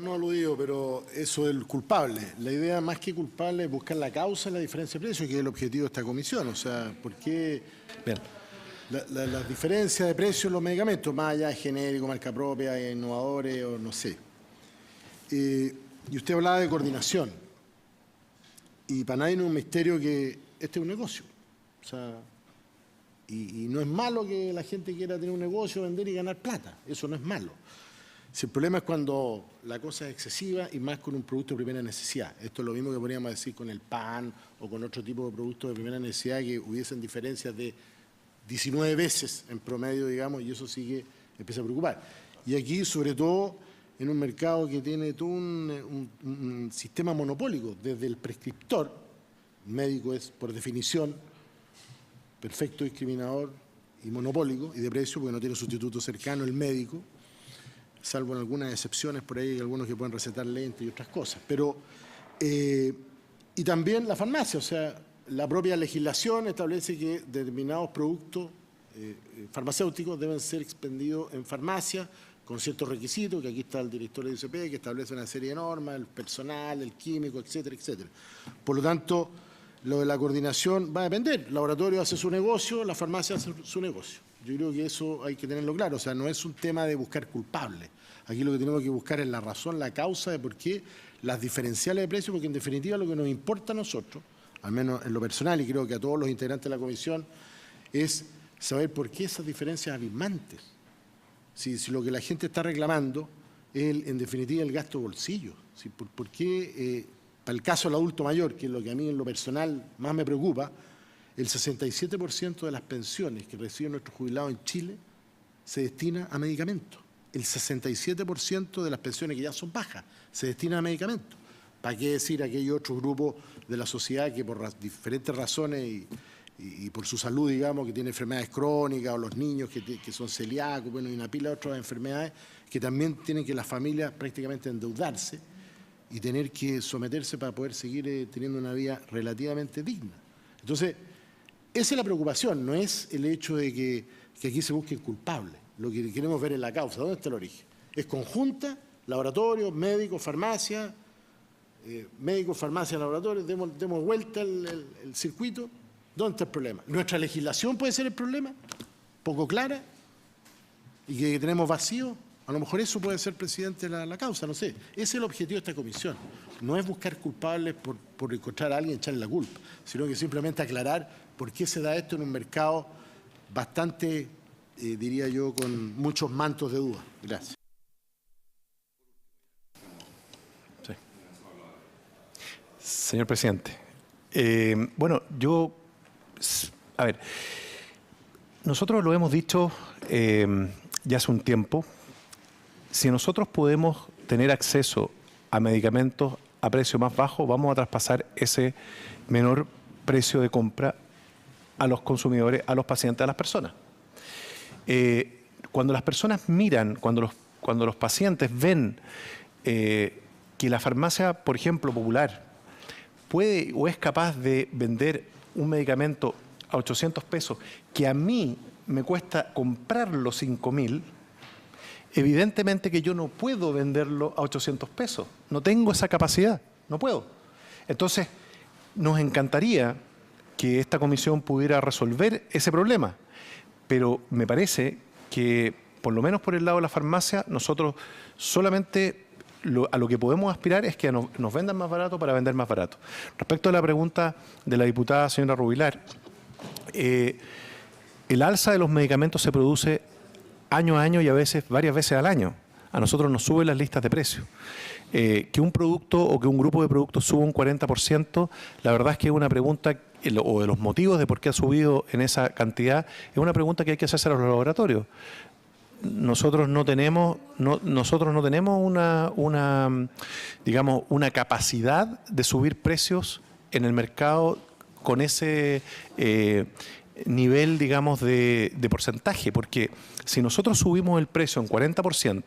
No aludido, pero eso es el culpable. La idea más que culpable es buscar la causa de la diferencia de precios, que es el objetivo de esta comisión. O sea, ¿por qué la diferencia de precios en los medicamentos, más allá de genérico, marca propia, innovadores o no sé? Y usted hablaba de coordinación. Y para nadie no es un misterio que este es un negocio. O sea, y no es malo que la gente quiera tener un negocio, vender y ganar plata. Eso no es malo. Si el problema es cuando la cosa es excesiva y más con un producto de primera necesidad. Esto es lo mismo que podríamos decir con el pan o con otro tipo de productos de primera necesidad, que hubiesen diferencias de 19 veces en promedio, digamos, y eso sí que empieza a preocupar. Y aquí, sobre todo, en un mercado que tiene todo un sistema monopólico, desde el prescriptor, el médico es, por definición, perfecto discriminador y monopólico, y de precio, porque no tiene sustituto cercano el médico, salvo en algunas excepciones por ahí, algunos que pueden recetar lentes y otras cosas. Pero, y también la farmacia, o sea, la propia legislación establece que determinados productos farmacéuticos deben ser expendidos en farmacia con ciertos requisitos, que aquí está el director de ICP, que establece una serie de normas, el personal, el químico, etcétera, etcétera. Por lo tanto, lo de la coordinación va a depender. El laboratorio hace su negocio, la farmacia hace su negocio. Yo creo que eso hay que tenerlo claro. O sea, no es un tema de buscar culpables. Aquí lo que tenemos que buscar es la razón, la causa de por qué las diferenciales de precios, porque en definitiva lo que nos importa a nosotros, al menos en lo personal y creo que a todos los integrantes de la comisión, es saber por qué esas diferencias abismantes. Si lo que la gente está reclamando es, en definitiva, el gasto de bolsillo. ¿Por qué, para el caso del adulto mayor, que es lo que a mí en lo personal más me preocupa, el 67% de las pensiones que reciben nuestros jubilados en Chile se destina a medicamentos? El 67% de las pensiones que ya son bajas se destinan a medicamentos. ¿Para qué decir aquellos otros grupos de la sociedad que por diferentes razones y por su salud, digamos, que tienen enfermedades crónicas, o los niños que son celíacos, bueno, y una pila de otras enfermedades, que también tienen que las familias prácticamente endeudarse y tener que someterse para poder seguir teniendo una vida relativamente digna? Entonces, esa es la preocupación, no es el hecho de que aquí se busquen culpables. Lo que queremos ver es la causa. ¿Dónde está el origen? Es conjunta, laboratorio, médico, farmacia, laboratorio, demos vuelta el circuito. ¿Dónde está el problema? ¿Nuestra legislación puede ser el problema? ¿Poco clara? ¿Y que tenemos vacío? A lo mejor eso puede ser, presidente, la causa, no sé. Ese es el objetivo de esta comisión. No es buscar culpables por encontrar a alguien y echarle la culpa, sino que simplemente aclarar por qué se da esto en un mercado bastante, diría yo, con muchos mantos de duda. Gracias. Sí. Señor presidente, bueno, a ver, nosotros lo hemos dicho ya hace un tiempo. Si nosotros podemos tener acceso a medicamentos a precio más bajo, vamos a traspasar ese menor precio de compra a los consumidores, a los pacientes, a las personas. Cuando las personas miran, cuando los pacientes ven que la farmacia, por ejemplo, popular, puede o es capaz de vender un medicamento a 800 pesos, que a mí me cuesta comprarlo 5.000, evidentemente que yo no puedo venderlo a 800 pesos. No tengo esa capacidad, no puedo. Entonces, nos encantaría que esta comisión pudiera resolver ese problema, pero me parece que, por lo menos por el lado de la farmacia, nosotros solamente a lo que podemos aspirar es que nos vendan más barato para vender más barato. Respecto a la pregunta de la diputada señora Rubilar, el alza de los medicamentos se produce año a año y a veces varias veces al año. A nosotros nos suben las listas de precios. Que un producto o que un grupo de productos suba un 40%, la verdad es que es una pregunta, o de los motivos de por qué ha subido en esa cantidad, es una pregunta que hay que hacerse a los laboratorios. Nosotros no tenemos digamos, una capacidad de subir precios en el mercado con ese nivel, digamos, de porcentaje, porque si nosotros subimos el precio en 40%,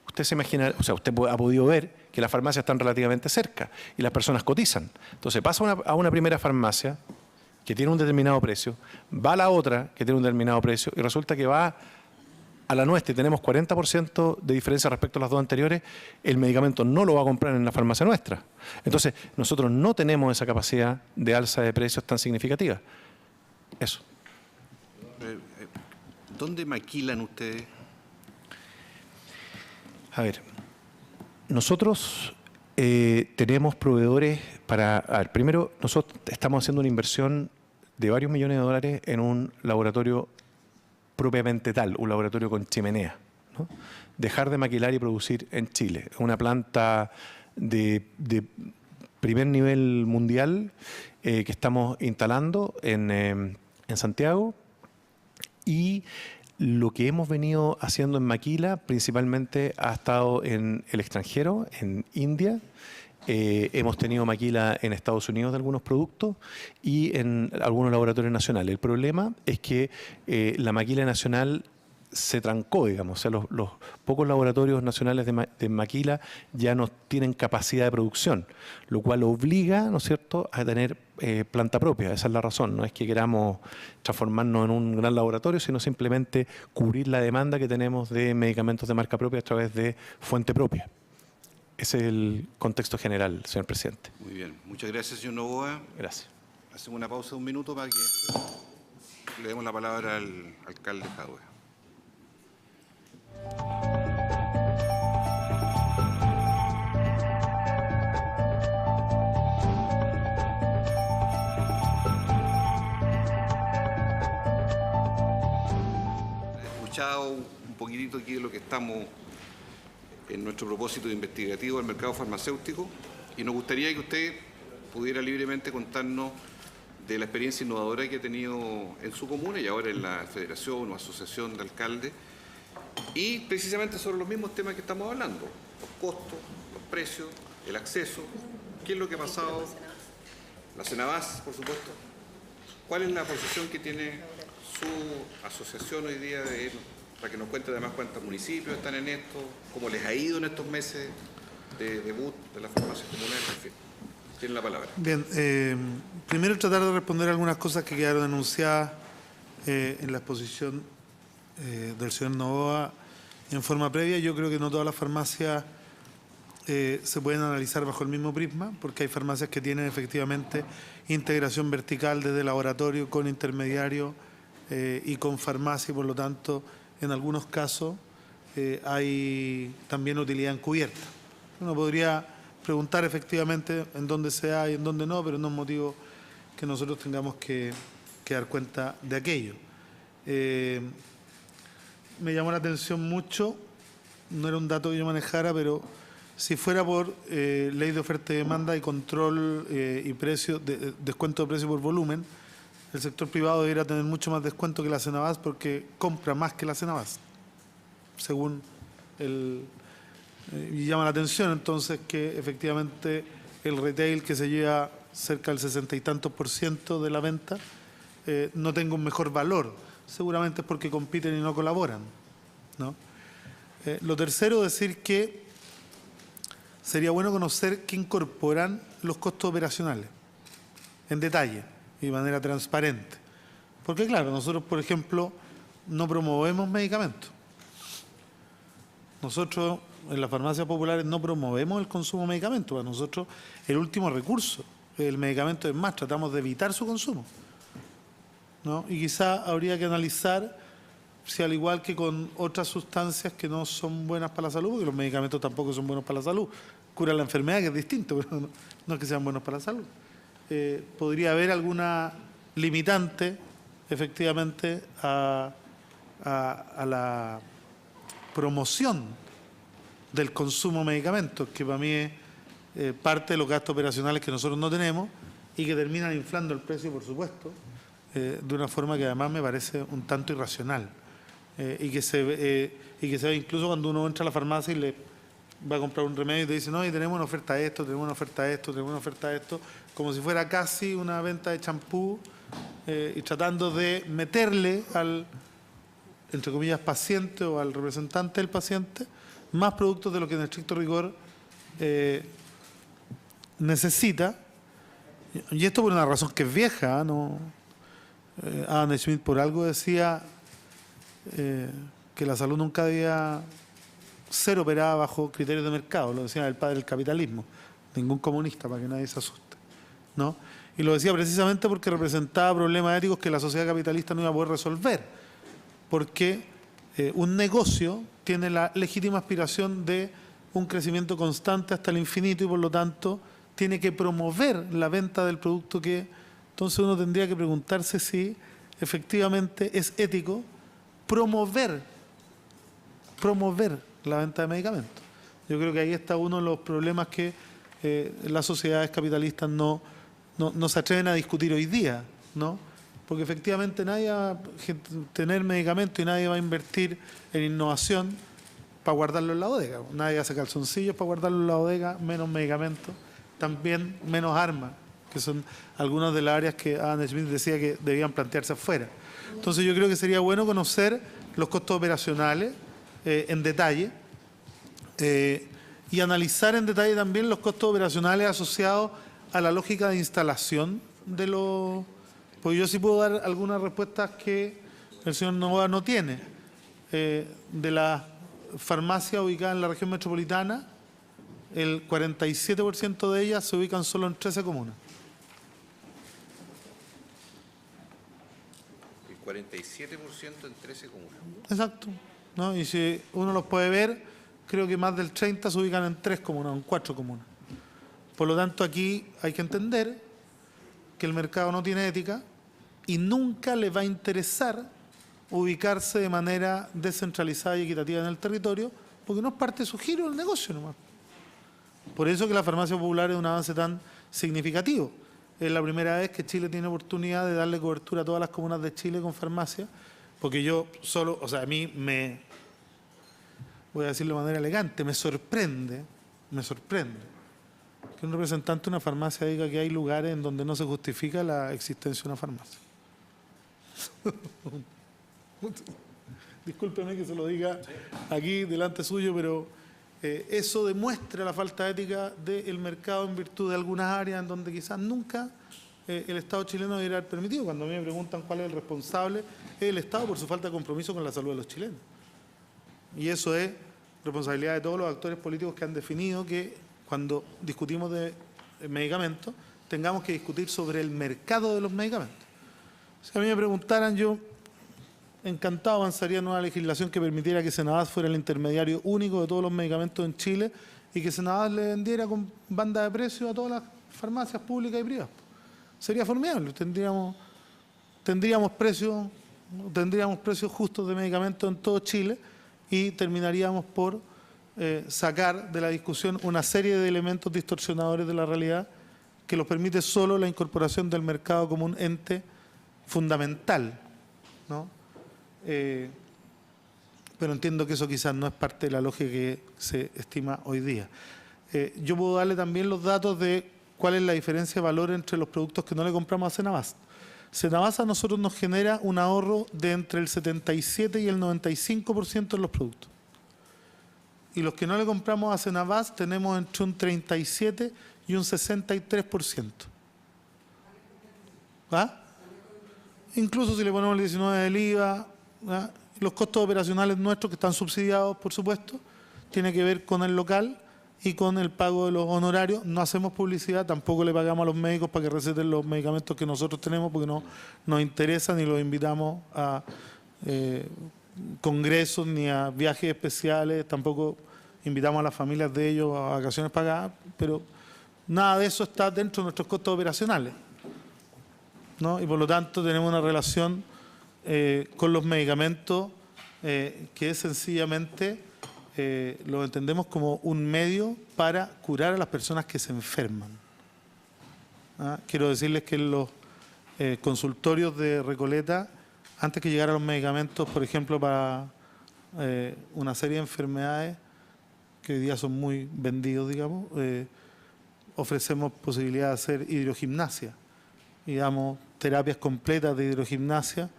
usted se imagina, o sea, usted ha podido ver que las farmacias están relativamente cerca y las personas cotizan. Entonces pasa a una primera farmacia que tiene un determinado precio, va a la otra que tiene un determinado precio y resulta que va a la nuestra y tenemos 40% de diferencia respecto a las dos anteriores, el medicamento no lo va a comprar en la farmacia nuestra. Entonces, nosotros no tenemos esa capacidad de alza de precios tan significativa. Eso. ¿Dónde maquilan ustedes? A ver, nosotros tenemos proveedores para... A ver, primero, nosotros estamos haciendo una inversión de varios millones de dólares en un laboratorio propiamente tal, un laboratorio con chimenea, ¿no? Dejar de maquilar y producir en Chile. Una planta de primer nivel mundial que estamos instalando en Santiago, y lo que hemos venido haciendo en maquila principalmente ha estado en el extranjero, en India. Hemos tenido maquila en Estados Unidos de algunos productos y en algunos laboratorios nacionales. El problema es que la maquila nacional se trancó, digamos. O sea, los pocos laboratorios nacionales de maquila ya no tienen capacidad de producción, lo cual obliga, ¿no es cierto?, a tener planta propia. Esa es la razón. No es que queramos transformarnos en un gran laboratorio, sino simplemente cubrir la demanda que tenemos de medicamentos de marca propia a través de fuente propia. Ese es el contexto general, señor presidente. Muy bien. Muchas gracias, señor Novoa. Gracias. Hacemos una pausa de un minuto para que le demos la palabra al alcalde Jadwe. He escuchado un poquitito aquí de lo que estamos en nuestro propósito investigativo del mercado farmacéutico, y nos gustaría que usted pudiera libremente contarnos de la experiencia innovadora que ha tenido en su comuna y ahora en la federación o asociación de alcaldes, y precisamente sobre los mismos temas que estamos hablando: los costos, los precios, el acceso, qué es lo que ha pasado, la Cenabás, por supuesto. ¿Cuál es la posición que tiene su asociación hoy día para que nos cuente además cuántos municipios están en esto, cómo les ha ido en estos meses de debut de las farmacias comunales? En fin, tienen la palabra. Bien, primero tratar de responder algunas cosas que quedaron anunciadas en la exposición del señor Novoa en forma previa. Yo creo que no todas las farmacias se pueden analizar bajo el mismo prisma, porque hay farmacias que tienen efectivamente integración vertical desde laboratorio con intermediario y con farmacia, y por lo tanto en algunos casos hay también utilidad encubierta. Uno podría preguntar efectivamente en dónde se da y en dónde no, pero no es motivo que nosotros tengamos que dar cuenta de aquello. Me llamó la atención mucho, no era un dato que yo manejara, pero si fuera por ley de oferta y demanda y control y precio, descuento de precio por volumen, el sector privado debería tener mucho más descuento que la Cenabás, porque compra más que la Cenabás, según y llama la atención entonces que efectivamente el retail, que se lleva cerca del 60 y tantos % de la venta, no tenga un mejor valor. Seguramente es porque compiten y no colaboran, ¿no? Lo tercero, decir que sería bueno conocer qué incorporan los costos operacionales en detalle y de manera transparente. Porque claro, nosotros, por ejemplo, no promovemos medicamentos. Nosotros en las farmacias populares no promovemos el consumo de medicamentos. Para nosotros el último recurso, el medicamento, es más, tratamos de evitar su consumo, ¿no? Y quizá habría que analizar si, al igual que con otras sustancias que no son buenas para la salud, porque los medicamentos tampoco son buenos para la salud, curan la enfermedad, que es distinto, pero no es que sean buenos para la salud, podría haber alguna limitante efectivamente a la promoción del consumo de medicamentos, que para mí es parte de los gastos operacionales que nosotros no tenemos y que terminan inflando el precio, por supuesto, de una forma que además me parece un tanto irracional, y que se ve incluso cuando uno entra a la farmacia y le va a comprar un remedio y te dice: no, y tenemos una oferta de esto, tenemos una oferta de esto, tenemos una oferta de esto, como si fuera casi una venta de champú, y tratando de meterle al, entre comillas, paciente o al representante del paciente más productos de lo que en estricto rigor necesita. Y esto por una razón que es vieja, ¿no? Adam Smith por algo decía que la salud nunca debía ser operada bajo criterios de mercado, lo decía el padre del capitalismo, ningún comunista, para que nadie se asuste, ¿no? Y lo decía precisamente porque representaba problemas éticos que la sociedad capitalista no iba a poder resolver, porque un negocio tiene la legítima aspiración de un crecimiento constante hasta el infinito y por lo tanto tiene que promover la venta del producto que... Entonces uno tendría que preguntarse si efectivamente es ético promover la venta de medicamentos. Yo creo que ahí está uno de los problemas que las sociedades capitalistas no se atreven a discutir hoy día, ¿no? Porque efectivamente nadie va a tener medicamentos y nadie va a invertir en innovación para guardarlo en la bodega. Nadie hace calzoncillos para guardarlo en la bodega, menos medicamentos, también menos armas, que son algunas de las áreas que Adam Smith decía que debían plantearse afuera. Entonces yo creo que sería bueno conocer los costos operacionales en detalle y analizar en detalle también los costos operacionales asociados a la lógica de instalación de los... Porque yo sí puedo dar algunas respuestas que el señor Novoa no tiene. De las farmacias ubicadas en la región metropolitana, el 47% de ellas se ubican solo en 13 comunas. El 47% en 13 comunas. Exacto, ¿no? Y si uno los puede ver, creo que más del 30% se ubican en 3 comunas, en 4 comunas. Por lo tanto, aquí hay que entender que el mercado no tiene ética y nunca le va a interesar ubicarse de manera descentralizada y equitativa en el territorio, porque no es parte de su giro del negocio nomás. Por eso que la farmacia popular es un avance tan significativo. Es la primera vez que Chile tiene oportunidad de darle cobertura a todas las comunas de Chile con farmacia, porque yo solo, o sea, a mí me, voy a decirlo de manera elegante, me sorprende que un representante de una farmacia diga que hay lugares en donde no se justifica la existencia de una farmacia. Discúlpeme que se lo diga aquí delante suyo, pero eso demuestra la falta ética del mercado en virtud de algunas áreas en donde quizás nunca el Estado chileno debería haber permitido. Cuando a mí me preguntan cuál es el responsable, es el Estado por su falta de compromiso con la salud de los chilenos. Y eso es responsabilidad de todos los actores políticos que han definido que cuando discutimos de medicamentos tengamos que discutir sobre el mercado de los medicamentos. Si a mí me preguntaran, yo encantado avanzaría en una legislación que permitiera que Senabas fuera el intermediario único de todos los medicamentos en Chile y que Senabas le vendiera con banda de precios a todas las farmacias públicas y privadas. Sería formidable, tendríamos precios justos de medicamentos en todo Chile y terminaríamos por sacar de la discusión una serie de elementos distorsionadores de la realidad que los permite solo la incorporación del mercado como un ente fundamental, ¿no? Pero entiendo que eso quizás no es parte de la lógica que se estima hoy día. Yo puedo darle también los datos de cuál es la diferencia de valor entre los productos que no le compramos a Senabas. Senabas a nosotros nos genera un ahorro de entre el 77 y el 95% en los productos. Y los que no le compramos a Senabas tenemos entre un 37 y un 63%. ¿Ah? Incluso si le ponemos el 19 del IVA, ¿ah? Los costos operacionales nuestros, que están subsidiados, por supuesto, tiene que ver con el local y con el pago de los honorarios. No hacemos publicidad, tampoco le pagamos a los médicos para que receten los medicamentos que nosotros tenemos, porque no nos interesan, ni los invitamos a congresos ni a viajes especiales, tampoco invitamos a las familias de ellos a vacaciones pagadas, pero nada de eso está dentro de nuestros costos operacionales, ¿no? Y por lo tanto tenemos una relación con los medicamentos que es sencillamente, lo entendemos como un medio para curar a las personas que se enferman. ¿Ah? Quiero decirles que en los consultorios de Recoleta, antes que llegaran los medicamentos, por ejemplo, para una serie de enfermedades que hoy día son muy vendidos, digamos, ofrecemos posibilidad de hacer hidrogimnasia y damos terapias completas de hidrogimnasia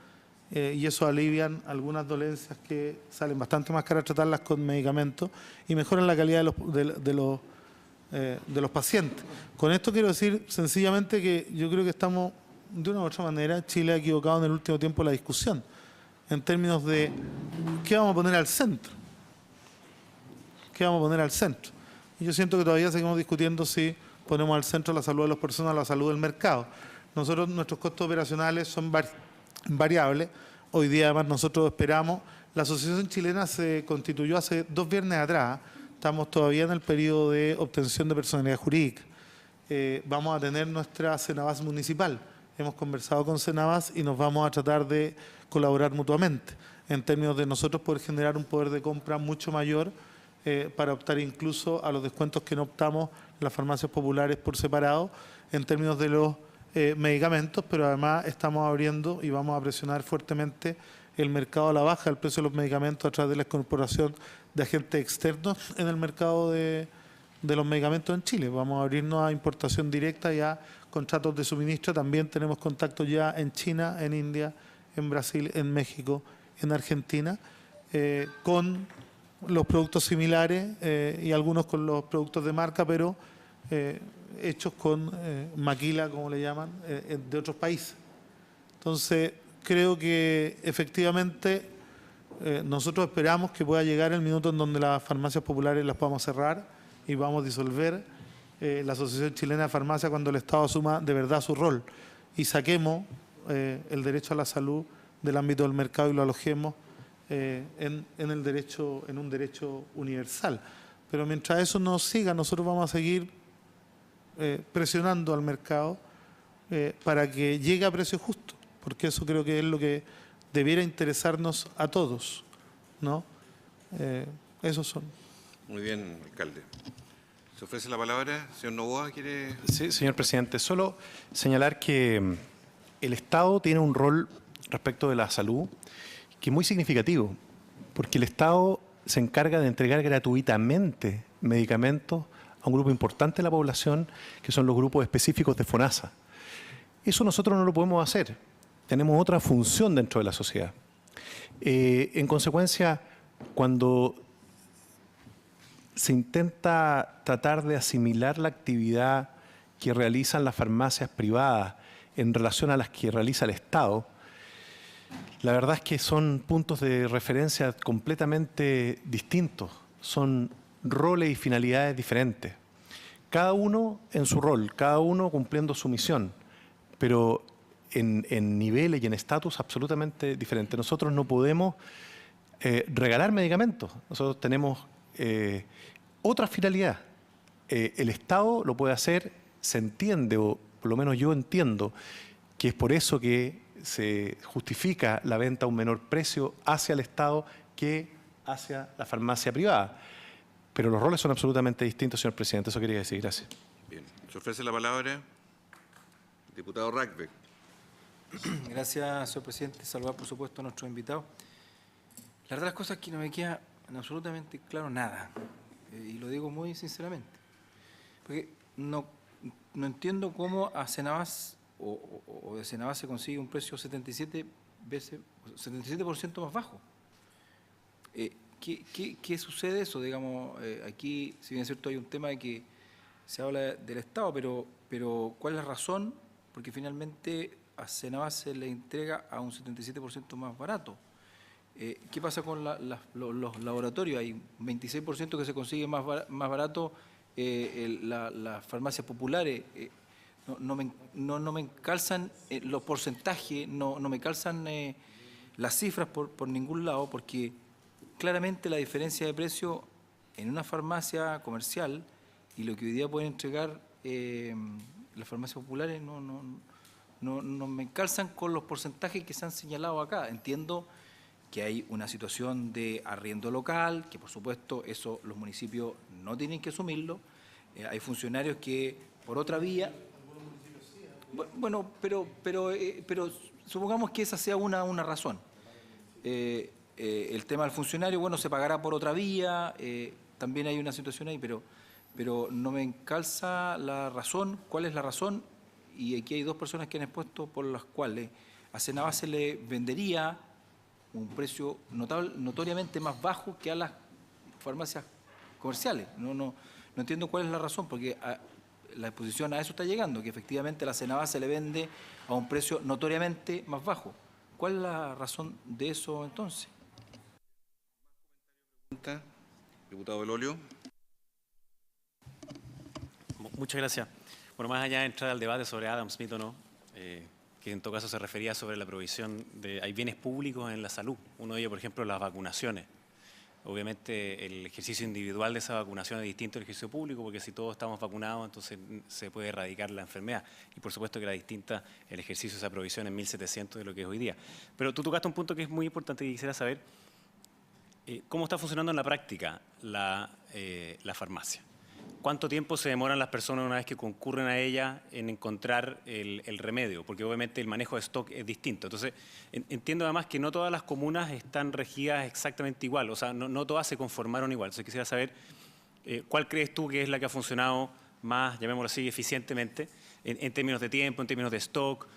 y eso alivian algunas dolencias que salen bastante más caras tratarlas con medicamentos y mejoran la calidad de los pacientes. Con esto quiero decir sencillamente que yo creo que estamos, de una u otra manera, Chile ha equivocado en el último tiempo la discusión. en términos de qué vamos a poner al centro. ¿Qué vamos a poner al centro? Y yo siento que todavía seguimos discutiendo si ponemos al centro la salud de las personas o la salud del mercado. Nosotros, nuestros costos operacionales son variables. Hoy día, además, nosotros esperamos. La Asociación Chilena se constituyó hace 2 viernes atrás. Estamos todavía en el periodo de obtención de personalidad jurídica. Vamos a tener nuestra Cenabas municipal. Hemos conversado con Cenabas y nos vamos a tratar de colaborar mutuamente en términos de nosotros poder generar un poder de compra mucho mayor para optar incluso a los descuentos que no optamos las farmacias populares por separado en términos de los medicamentos, pero además estamos abriendo y vamos a presionar fuertemente el mercado a la baja del precio de los medicamentos a través de la incorporación de agentes externos en el mercado de los medicamentos en Chile. Vamos a abrirnos a importación directa y a contratos de suministro. También tenemos contactos ya en China, en India, en Brasil, en México, en Argentina, con los productos similares y algunos con los productos de marca, pero hechos con maquila, como le llaman, de otros países. Entonces, creo que efectivamente nosotros esperamos que pueda llegar el minuto en donde las farmacias populares las podamos cerrar y vamos a disolver la Asociación Chilena de Farmacia cuando el Estado asuma de verdad su rol y saquemos el derecho a la salud del ámbito del mercado y lo alojemos en un derecho universal. Pero mientras eso no siga, nosotros vamos a seguir presionando al mercado para que llegue a precio justo, porque eso creo que es lo que debiera interesarnos a todos, ¿no? Esos son. Muy bien, alcalde. Se ofrece la palabra. Señor Novoa, ¿quiere...? Sí, señor presidente. Solo señalar que el Estado tiene un rol respecto de la salud que es muy significativo, porque el Estado se encarga de entregar gratuitamente medicamentos a un grupo importante de la población, que son los grupos específicos de FONASA. Eso nosotros no lo podemos hacer. Tenemos otra función dentro de la sociedad. En consecuencia, cuando se intenta tratar de asimilar la actividad que realizan las farmacias privadas en relación a las que realiza el Estado, la verdad es que son puntos de referencia completamente distintos, son roles y finalidades diferentes. Cada uno en su rol, cada uno cumpliendo su misión, pero en niveles y en estatus absolutamente diferentes. Nosotros no podemos regalar medicamentos, nosotros tenemos otra finalidad. El Estado lo puede hacer, se entiende, o por lo menos yo entiendo, que es por eso que se justifica la venta a un menor precio hacia el Estado que hacia la farmacia privada. Pero los roles son absolutamente distintos, señor presidente. Eso quería decir. Gracias. Bien. Se ofrece la palabra. Diputado Rackbeck. Gracias, señor presidente. Saludar, por supuesto, a nuestros invitados. La verdad, las cosas que no me queda absolutamente claro nada. Y lo digo muy sinceramente. Porque no entiendo cómo a Cenabas o de Cenabas se consigue un precio 77% más bajo. ¿Qué sucede eso? Digamos, aquí, si bien es cierto, hay un tema de que se habla del Estado, pero ¿cuál es la razón? Porque finalmente a Cenabas se le entrega a un 77% más barato. ¿Qué pasa con los laboratorios? Hay un 26% que se consigue más barato las farmacias populares. No me calzan los porcentajes, no me calzan las cifras por ningún lado, porque claramente la diferencia de precio en una farmacia comercial y lo que hoy día pueden entregar las farmacias populares no me calzan con los porcentajes que se han señalado acá. Entiendo que hay una situación de arriendo local, que por supuesto eso los municipios no tienen que asumirlo. Hay funcionarios que por otra vía... Bueno, pero supongamos que esa sea una razón. El tema del funcionario, bueno, se pagará por otra vía, también hay una situación ahí, pero no me encalza la razón. ¿Cuál es la razón? Y aquí hay dos personas que han expuesto por las cuales a Cenabas se le vendería un precio notoriamente más bajo que a las farmacias comerciales. No entiendo cuál es la razón, porque la exposición a eso está llegando, que efectivamente a la Cenabas se le vende a un precio notoriamente más bajo. ¿Cuál es la razón de eso entonces? Diputado Belolio. Muchas gracias. Bueno, más allá de entrar al debate sobre Adam Smith o no, que en todo caso se refería sobre la provisión de... Hay bienes públicos en la salud. Uno de ellos, por ejemplo, las vacunaciones. Obviamente el ejercicio individual de esa vacunación es distinto al ejercicio público, porque si todos estamos vacunados, entonces se puede erradicar la enfermedad. Y por supuesto que era distinta el ejercicio de esa provisión en 1700 de lo que es hoy día. Pero tú tocaste un punto que es muy importante y quisiera saber cómo está funcionando en la práctica la farmacia. ¿Cuánto tiempo se demoran las personas una vez que concurren a ella en encontrar el remedio? Porque obviamente el manejo de stock es distinto. Entonces, entiendo además que no todas las comunas están regidas exactamente igual, o sea, no todas se conformaron igual. Entonces, quisiera saber cuál crees tú que es la que ha funcionado más, llamémoslo así, eficientemente, en términos de tiempo, en términos de stock.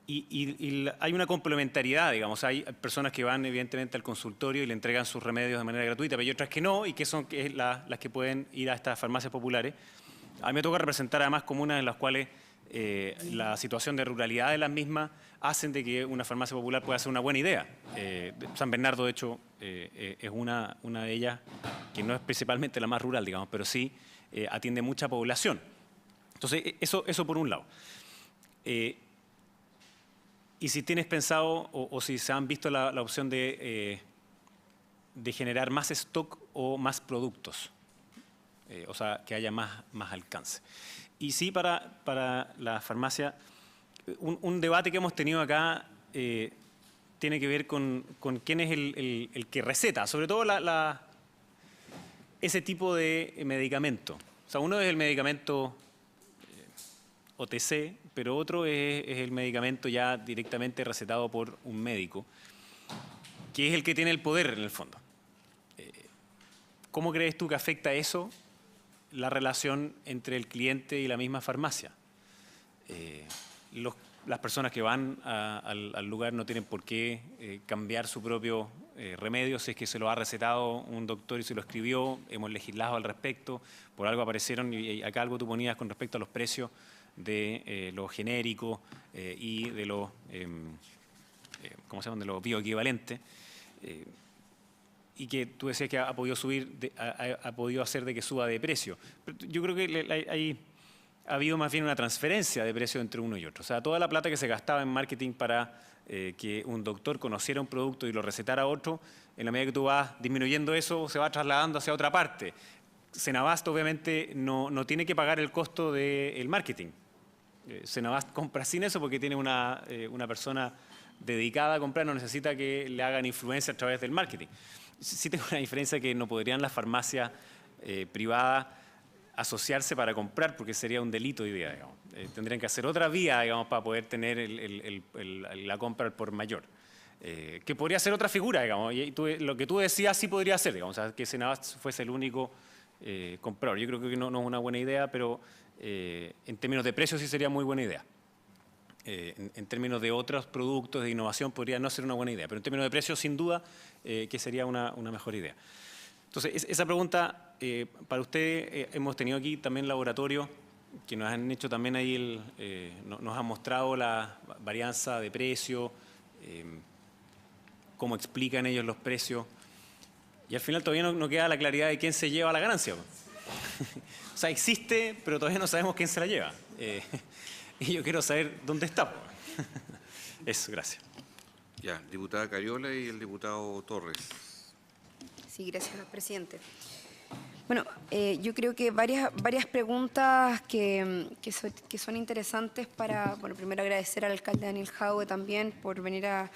Y hay una complementariedad, digamos. Hay personas que van evidentemente al consultorio y le entregan sus remedios de manera gratuita, pero hay otras que no y que son las que pueden ir a estas farmacias populares. A mí me toca representar además comunas en las cuales la situación de ruralidad de las mismas hacen de que una farmacia popular pueda ser una buena idea. San Bernardo, de hecho, es una de ellas que no es principalmente la más rural, digamos, pero sí atiende mucha población. Entonces, eso por un lado. Y si tienes pensado o si se han visto la opción de generar más stock o más productos, o sea, que haya más alcance. Y sí, para la farmacia, un debate que hemos tenido acá tiene que ver con quién es el que receta, sobre todo ese tipo de medicamento. O sea, uno es el medicamento OTC, pero otro es el medicamento ya directamente recetado por un médico, que es el que tiene el poder en el fondo. ¿Cómo crees tú que afecta eso la relación entre el cliente y la misma farmacia? Las personas que van al lugar no tienen por qué cambiar su propio remedio si es que se lo ha recetado un doctor y se lo escribió. Hemos legislado al respecto, por algo aparecieron, y acá algo tú ponías con respecto a los precios de lo genérico y de lo, ¿cómo se llama?, de lo bioequivalente, y que tú decías que ha podido subir, ha podido hacer de que suba de precio. Pero yo creo que ha habido más bien una transferencia de precio entre uno y otro. O sea, toda la plata que se gastaba en marketing para que un doctor conociera un producto y lo recetara a otro, en la medida que tú vas disminuyendo eso, se va trasladando hacia otra parte. Senabast obviamente no tiene que pagar el costo del marketing. Senabast compra sin eso porque tiene una persona dedicada a comprar, no necesita que le hagan influencia a través del marketing. Sí tengo una diferencia que no podrían las farmacias privadas asociarse para comprar porque sería un delito hoy día, digamos. Tendrían que hacer otra vía, digamos, para poder tener la compra al por mayor. Que podría ser otra figura, digamos. Y lo que tú decías sí podría ser, digamos, o sea, que Senabast fuese el único comprador. Yo creo que no es una buena idea, pero en términos de precios sí sería muy buena idea. En términos de otros productos de innovación podría no ser una buena idea, pero en términos de precios sin duda que sería una mejor idea. Entonces, esa pregunta para usted, hemos tenido aquí también laboratorios que nos han hecho también ahí, nos han mostrado la varianza de precio, cómo explican ellos los precios, y al final todavía no queda la claridad de quién se lleva la ganancia. O sea, existe, pero todavía no sabemos quién se la lleva. Y yo quiero saber dónde está. Eso, gracias. Ya, diputada Cariola y el diputado Torres. Sí, gracias, presidente. Bueno, yo creo que varias preguntas que son interesantes para, bueno, primero agradecer al alcalde Daniel Jadue también por venir a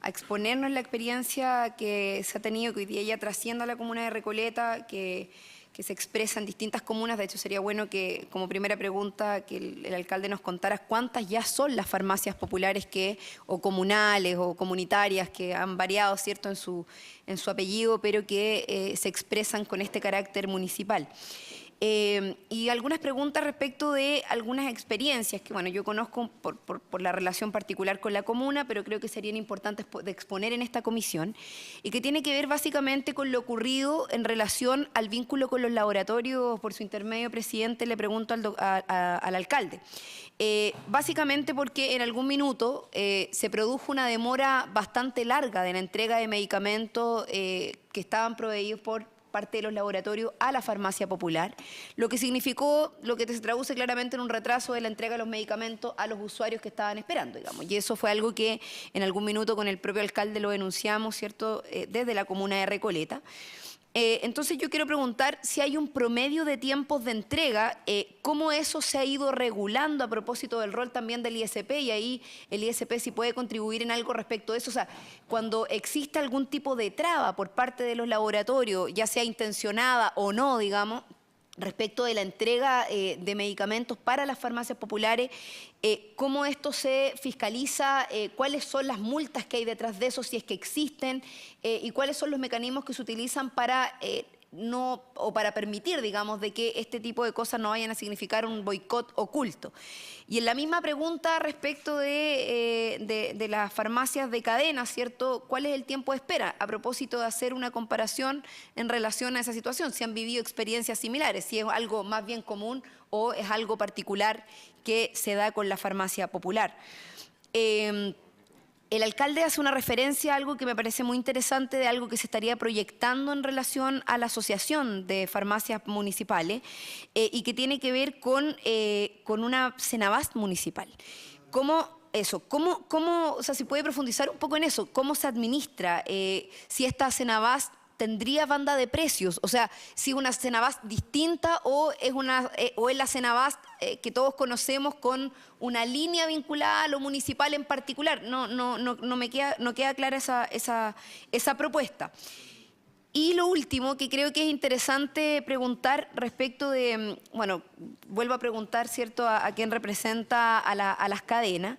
exponernos la experiencia que se ha tenido, que hoy día ya trasciende a la comuna de Recoleta, que se expresa en distintas comunas. De hecho, sería bueno que, como primera pregunta, que el alcalde nos contara cuántas ya son las farmacias populares o comunales o comunitarias que han variado, ¿cierto?, en su apellido, pero que se expresan con este carácter municipal. y algunas preguntas respecto de algunas experiencias que, bueno, yo conozco por la relación particular con la comuna, pero creo que serían importantes de exponer en esta comisión, y que tiene que ver básicamente con lo ocurrido en relación al vínculo con los laboratorios. Por su intermedio, presidente, le pregunto al alcalde. Básicamente porque en algún minuto se produjo una demora bastante larga de la entrega de medicamentos que estaban proveídos por parte de los laboratorios a la farmacia popular, lo que significó, lo que se traduce claramente en un retraso de la entrega de los medicamentos a los usuarios que estaban esperando, digamos. Y eso fue algo que en algún minuto con el propio alcalde lo denunciamos, ¿cierto?, desde la comuna de Recoleta. Entonces yo quiero preguntar si hay un promedio de tiempos de entrega, cómo eso se ha ido regulando a propósito del rol también del ISP, y ahí el ISP si puede contribuir en algo respecto de eso. O sea, cuando existe algún tipo de traba por parte de los laboratorios, ya sea intencionada o no, digamos, respecto de la entrega de medicamentos para las farmacias populares, cómo esto se fiscaliza, cuáles son las multas que hay detrás de eso, si es que existen, y cuáles son los mecanismos que se utilizan para para permitir, digamos, de que este tipo de cosas no vayan a significar un boicot oculto. Y en la misma pregunta respecto de las farmacias de cadena, ¿cierto? ¿Cuál es el tiempo de espera? A propósito de hacer una comparación en relación a esa situación, si han vivido experiencias similares, si es algo más bien común o es algo particular que se da con la farmacia popular. El alcalde hace una referencia a algo que me parece muy interesante, de algo que se estaría proyectando en relación a la Asociación de Farmacias Municipales y que tiene que ver con una Cenabast municipal. O sea, si puede profundizar un poco en eso, ¿cómo se administra? Si esta Cenabast tendría banda de precios, o sea, si es una Cenabast distinta o es la Cenabast que todos conocemos con una línea vinculada a lo municipal en particular. No queda clara esa propuesta. Y lo último que creo que es interesante preguntar respecto de, bueno, vuelvo a preguntar, ¿cierto?, a quien representa a las cadenas,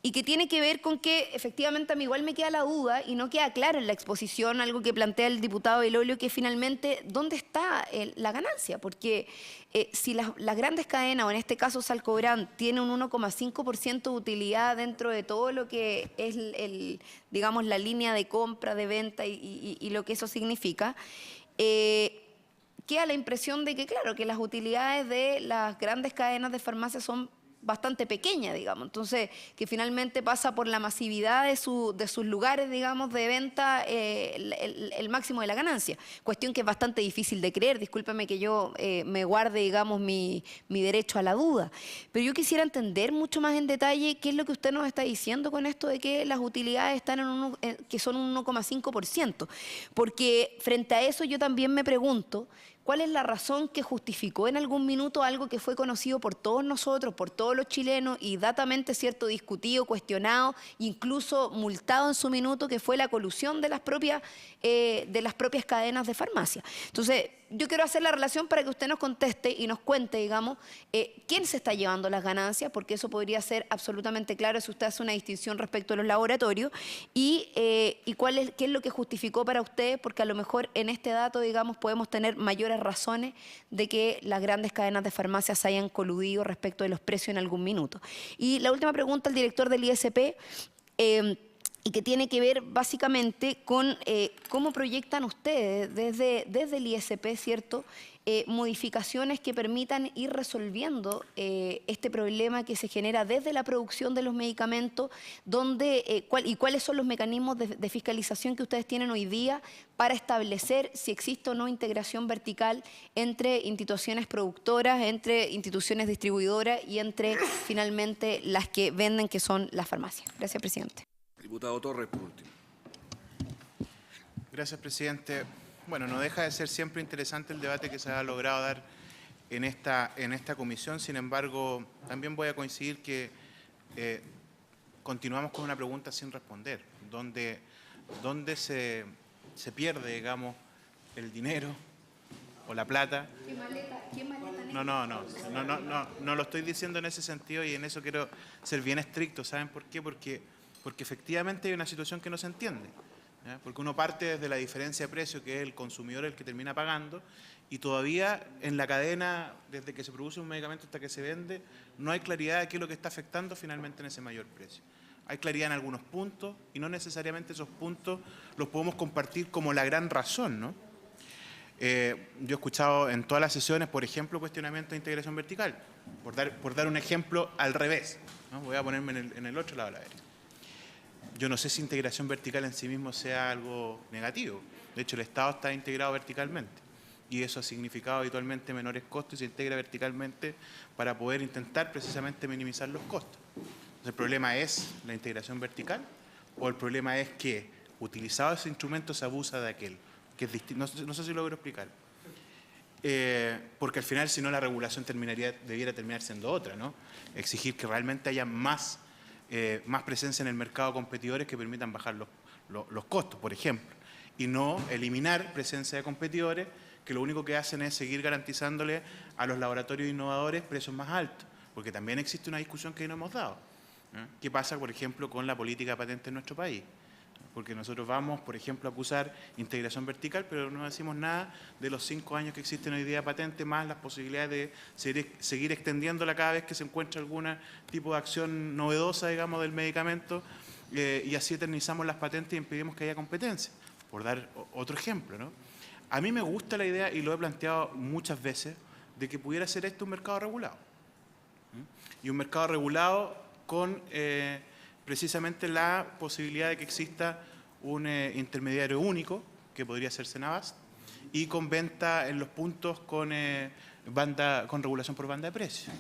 y que tiene que ver con que efectivamente a mí igual me queda la duda y no queda claro en la exposición algo que plantea el diputado Belolio, que finalmente ¿dónde está la ganancia? Porque si las grandes cadenas, o en este caso Salcobrand, tiene un 1,5% de utilidad dentro de todo lo que es digamos, la línea de compra, de venta y lo que eso significa, queda la impresión de que, claro, que las utilidades de las grandes cadenas de farmacias son bastante pequeña, digamos. Entonces, que finalmente pasa por la masividad de sus lugares, digamos, de venta el máximo de la ganancia. Cuestión que es bastante difícil de creer. Discúlpeme que yo me guarde, digamos, mi derecho a la duda. Pero yo quisiera entender mucho más en detalle qué es lo que usted nos está diciendo con esto de que las utilidades están que son un 1,5%. Porque frente a eso yo también me pregunto, ¿cuál es la razón que justificó en algún minuto algo que fue conocido por todos nosotros, por todos los chilenos, y datamente, cierto, discutido, cuestionado, incluso multado en su minuto, que fue la colusión de las propias cadenas de farmacia? Entonces, yo quiero hacer la relación para que usted nos conteste y nos cuente, digamos, quién se está llevando las ganancias, porque eso podría ser absolutamente claro si usted hace una distinción respecto a los laboratorios, y qué es lo que justificó para usted, porque a lo mejor en este dato, digamos, podemos tener mayores razones de que las grandes cadenas de farmacias se hayan coludido respecto de los precios en algún minuto. Y la última pregunta al director del ISP, y que tiene que ver básicamente con cómo proyectan ustedes desde el ISP, ¿cierto?, modificaciones que permitan ir resolviendo este problema que se genera desde la producción de los medicamentos, y cuáles son los mecanismos de fiscalización que ustedes tienen hoy día para establecer si existe o no integración vertical entre instituciones productoras, entre instituciones distribuidoras y entre finalmente las que venden, que son las farmacias. Gracias, presidente. Diputado Torres, por último. Gracias, presidente. Bueno, no deja de ser siempre interesante el debate que se ha logrado dar en esta comisión. Sin embargo, también voy a coincidir que continuamos con una pregunta sin responder. ¿Dónde se pierde, digamos, el dinero o la plata? ¿Qué maleta No lo estoy diciendo en ese sentido, y en eso quiero ser bien estricto. ¿Saben por qué? Porque efectivamente hay una situación que no se entiende. ¿ya? Porque uno parte desde la diferencia de precio, que es el consumidor el que termina pagando, y todavía en la cadena, desde que se produce un medicamento hasta que se vende, no hay claridad de qué es lo que está afectando finalmente en ese mayor precio. Hay claridad en algunos puntos y no necesariamente esos puntos los podemos compartir como la gran razón, ¿no? Yo he escuchado en todas las sesiones, por ejemplo, cuestionamiento de integración vertical, por dar un ejemplo al revés, ¿no? Voy a ponerme en el otro lado de la vereda. Yo no sé si integración vertical en sí mismo sea algo negativo. De hecho, el Estado está integrado verticalmente y eso ha significado habitualmente menores costos y se integra verticalmente para poder intentar precisamente minimizar los costos. Entonces, ¿el problema es la integración vertical o el problema es que utilizado ese instrumento se abusa de aquel? Que es distinto. No sé si logro explicar. Porque al final, si no, la regulación debiera terminar siendo otra, ¿no? Exigir que realmente haya más presencia en el mercado de competidores que permitan bajar los costos, por ejemplo, y no eliminar presencia de competidores que lo único que hacen es seguir garantizándole a los laboratorios innovadores precios más altos, porque también existe una discusión que no hemos dado. ¿Qué pasa, por ejemplo, con la política de patentes en nuestro país? Porque nosotros vamos, por ejemplo, a acusar integración vertical, pero no decimos nada de los 5 años que existen hoy día de patente, más las posibilidades de seguir extendiéndola cada vez que se encuentra algún tipo de acción novedosa, digamos, del medicamento, y así eternizamos las patentes y impedimos que haya competencia, por dar otro ejemplo, ¿no? A mí me gusta la idea, y lo he planteado muchas veces, de que pudiera ser esto un mercado regulado. Y un mercado regulado con precisamente la posibilidad de que exista un intermediario único, que podría ser Senabast, y con venta en los puntos con regulación por banda de precios.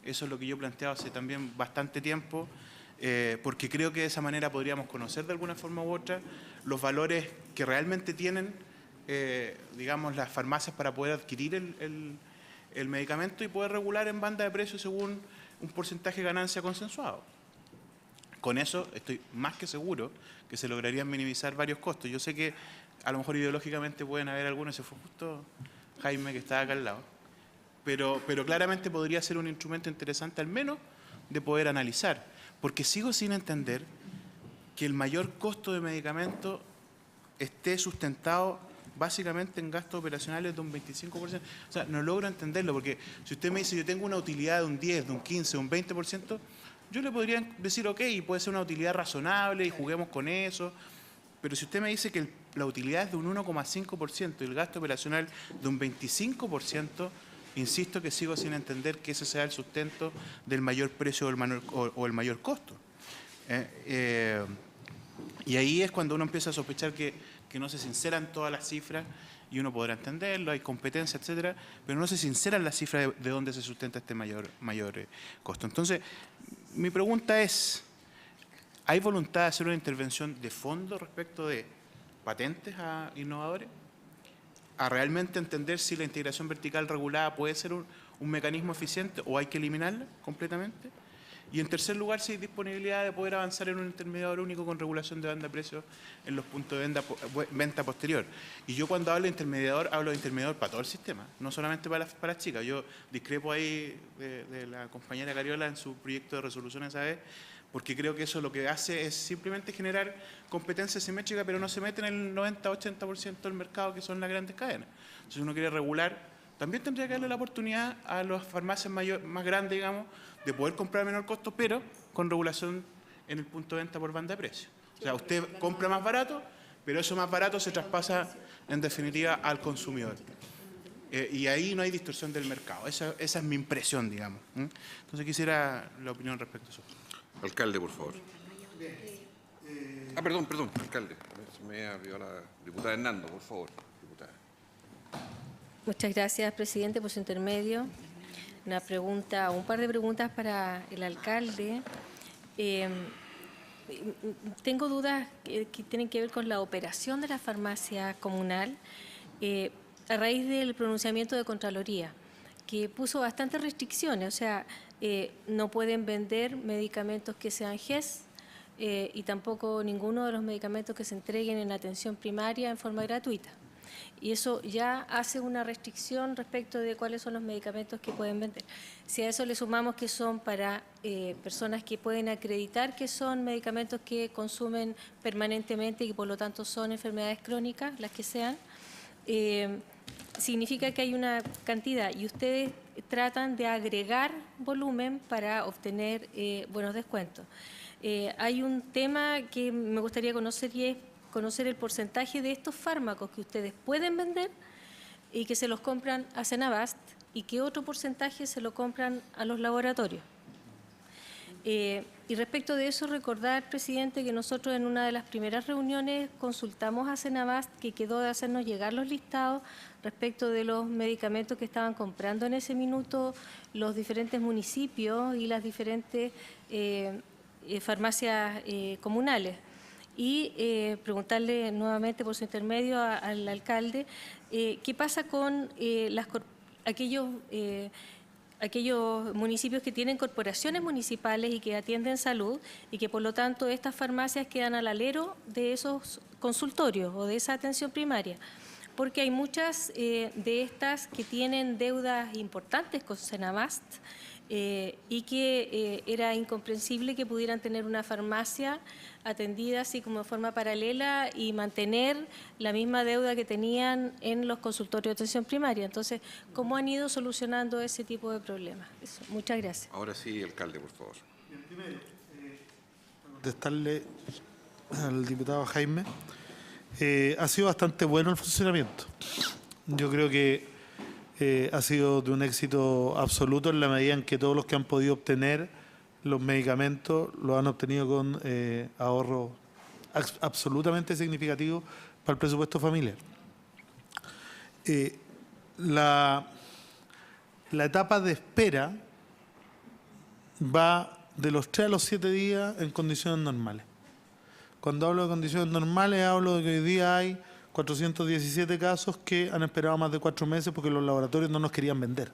Eso es lo que yo he planteado hace también bastante tiempo, porque creo que de esa manera podríamos conocer de alguna forma u otra los valores que realmente tienen, digamos, las farmacias para poder adquirir el medicamento y poder regular en banda de precios según un porcentaje de ganancia consensuado. Con eso estoy más que seguro que se lograrían minimizar varios costos. Yo sé que a lo mejor ideológicamente pueden haber algunos, se fue justo Jaime que estaba acá al lado, pero claramente podría ser un instrumento interesante al menos de poder analizar, porque sigo sin entender que el mayor costo de medicamento esté sustentado básicamente en gastos operacionales de un 25%. O sea, no logro entenderlo, porque si usted me dice yo tengo una utilidad de un 10, de un 15, de un 20%, yo le podría decir, ok, puede ser una utilidad razonable y juguemos con eso, pero si usted me dice que la utilidad es de un 1,5% y el gasto operacional de un 25%, insisto que sigo sin entender que ese sea el sustento del mayor precio o el mayor costo. Y ahí es cuando uno empieza a sospechar que no se sinceran todas las cifras y uno podrá entenderlo, hay competencia, etcétera, pero no se sinceran las cifras de dónde se sustenta este mayor costo. Entonces, mi pregunta es, ¿hay voluntad de hacer una intervención de fondo respecto de patentes a innovadores? ¿A realmente entender si la integración vertical regulada puede ser un mecanismo eficiente o hay que eliminarla completamente? Y en tercer lugar, si hay disponibilidad de poder avanzar en un intermediador único con regulación de banda de precios en los puntos de venta posterior. Y yo cuando hablo de intermediador para todo el sistema, no solamente para las chicas. Yo discrepo ahí de la compañera Cariola en su proyecto de resolución esa vez, porque creo que eso lo que hace es simplemente generar competencia simétrica, pero no se mete en el 90-80% del mercado que son las grandes cadenas. Entonces, si uno quiere regular, también tendría que darle la oportunidad a las farmacias más grandes, digamos, de poder comprar a menor costo, pero con regulación en el punto de venta por banda de precio. O sea, usted compra más barato, pero eso más barato se traspasa, en definitiva, al consumidor. Y ahí no hay distorsión del mercado. Esa es mi impresión, digamos. Entonces, quisiera la opinión respecto a eso. Alcalde, por favor. Perdón, alcalde. Se me olvidó la diputada Hernando, por favor. Diputada. Muchas gracias, presidente, por su intermedio. Un par de preguntas para el alcalde. Tengo dudas que tienen que ver con la operación de la farmacia comunal a raíz del pronunciamiento de Contraloría, que puso bastantes restricciones, o sea, no pueden vender medicamentos que sean GES y tampoco ninguno de los medicamentos que se entreguen en atención primaria en forma gratuita. Y eso ya hace una restricción respecto de cuáles son los medicamentos que pueden vender. Si a eso le sumamos que son para personas que pueden acreditar que son medicamentos que consumen permanentemente y por lo tanto son enfermedades crónicas, las que sean, significa que hay una cantidad y ustedes tratan de agregar volumen para obtener buenos descuentos. Hay un tema que me gustaría conocer y es conocer el porcentaje de estos fármacos que ustedes pueden vender y que se los compran a Senabast y que otro porcentaje se lo compran a los laboratorios. Y respecto de eso, recordar, presidente, que nosotros en una de las primeras reuniones consultamos a Senabast, que quedó de hacernos llegar los listados respecto de los medicamentos que estaban comprando en ese minuto los diferentes municipios y las diferentes farmacias comunales. Y preguntarle nuevamente por su intermedio al alcalde qué pasa con aquellos municipios que tienen corporaciones municipales y que atienden salud y que por lo tanto estas farmacias quedan al alero de esos consultorios o de esa atención primaria. Porque hay muchas de estas que tienen deudas importantes con Senabast y que era incomprensible que pudieran tener una farmacia atendida así como de forma paralela y mantener la misma deuda que tenían en los consultorios de atención primaria. Entonces, ¿cómo han ido solucionando ese tipo de problemas? Eso. Muchas gracias. Ahora sí, alcalde, por favor. Contestarle al diputado Jaime. Ha sido bastante bueno el funcionamiento. Yo creo que ha sido de un éxito absoluto en la medida en que todos los que han podido obtener los medicamentos lo han obtenido con ahorro absolutamente significativo para el presupuesto familiar. La etapa de espera va de los 3 a los 7 días en condiciones normales. Cuando hablo de condiciones normales, hablo de que hoy día hay 417 casos que han esperado más de 4 meses porque los laboratorios no nos querían vender.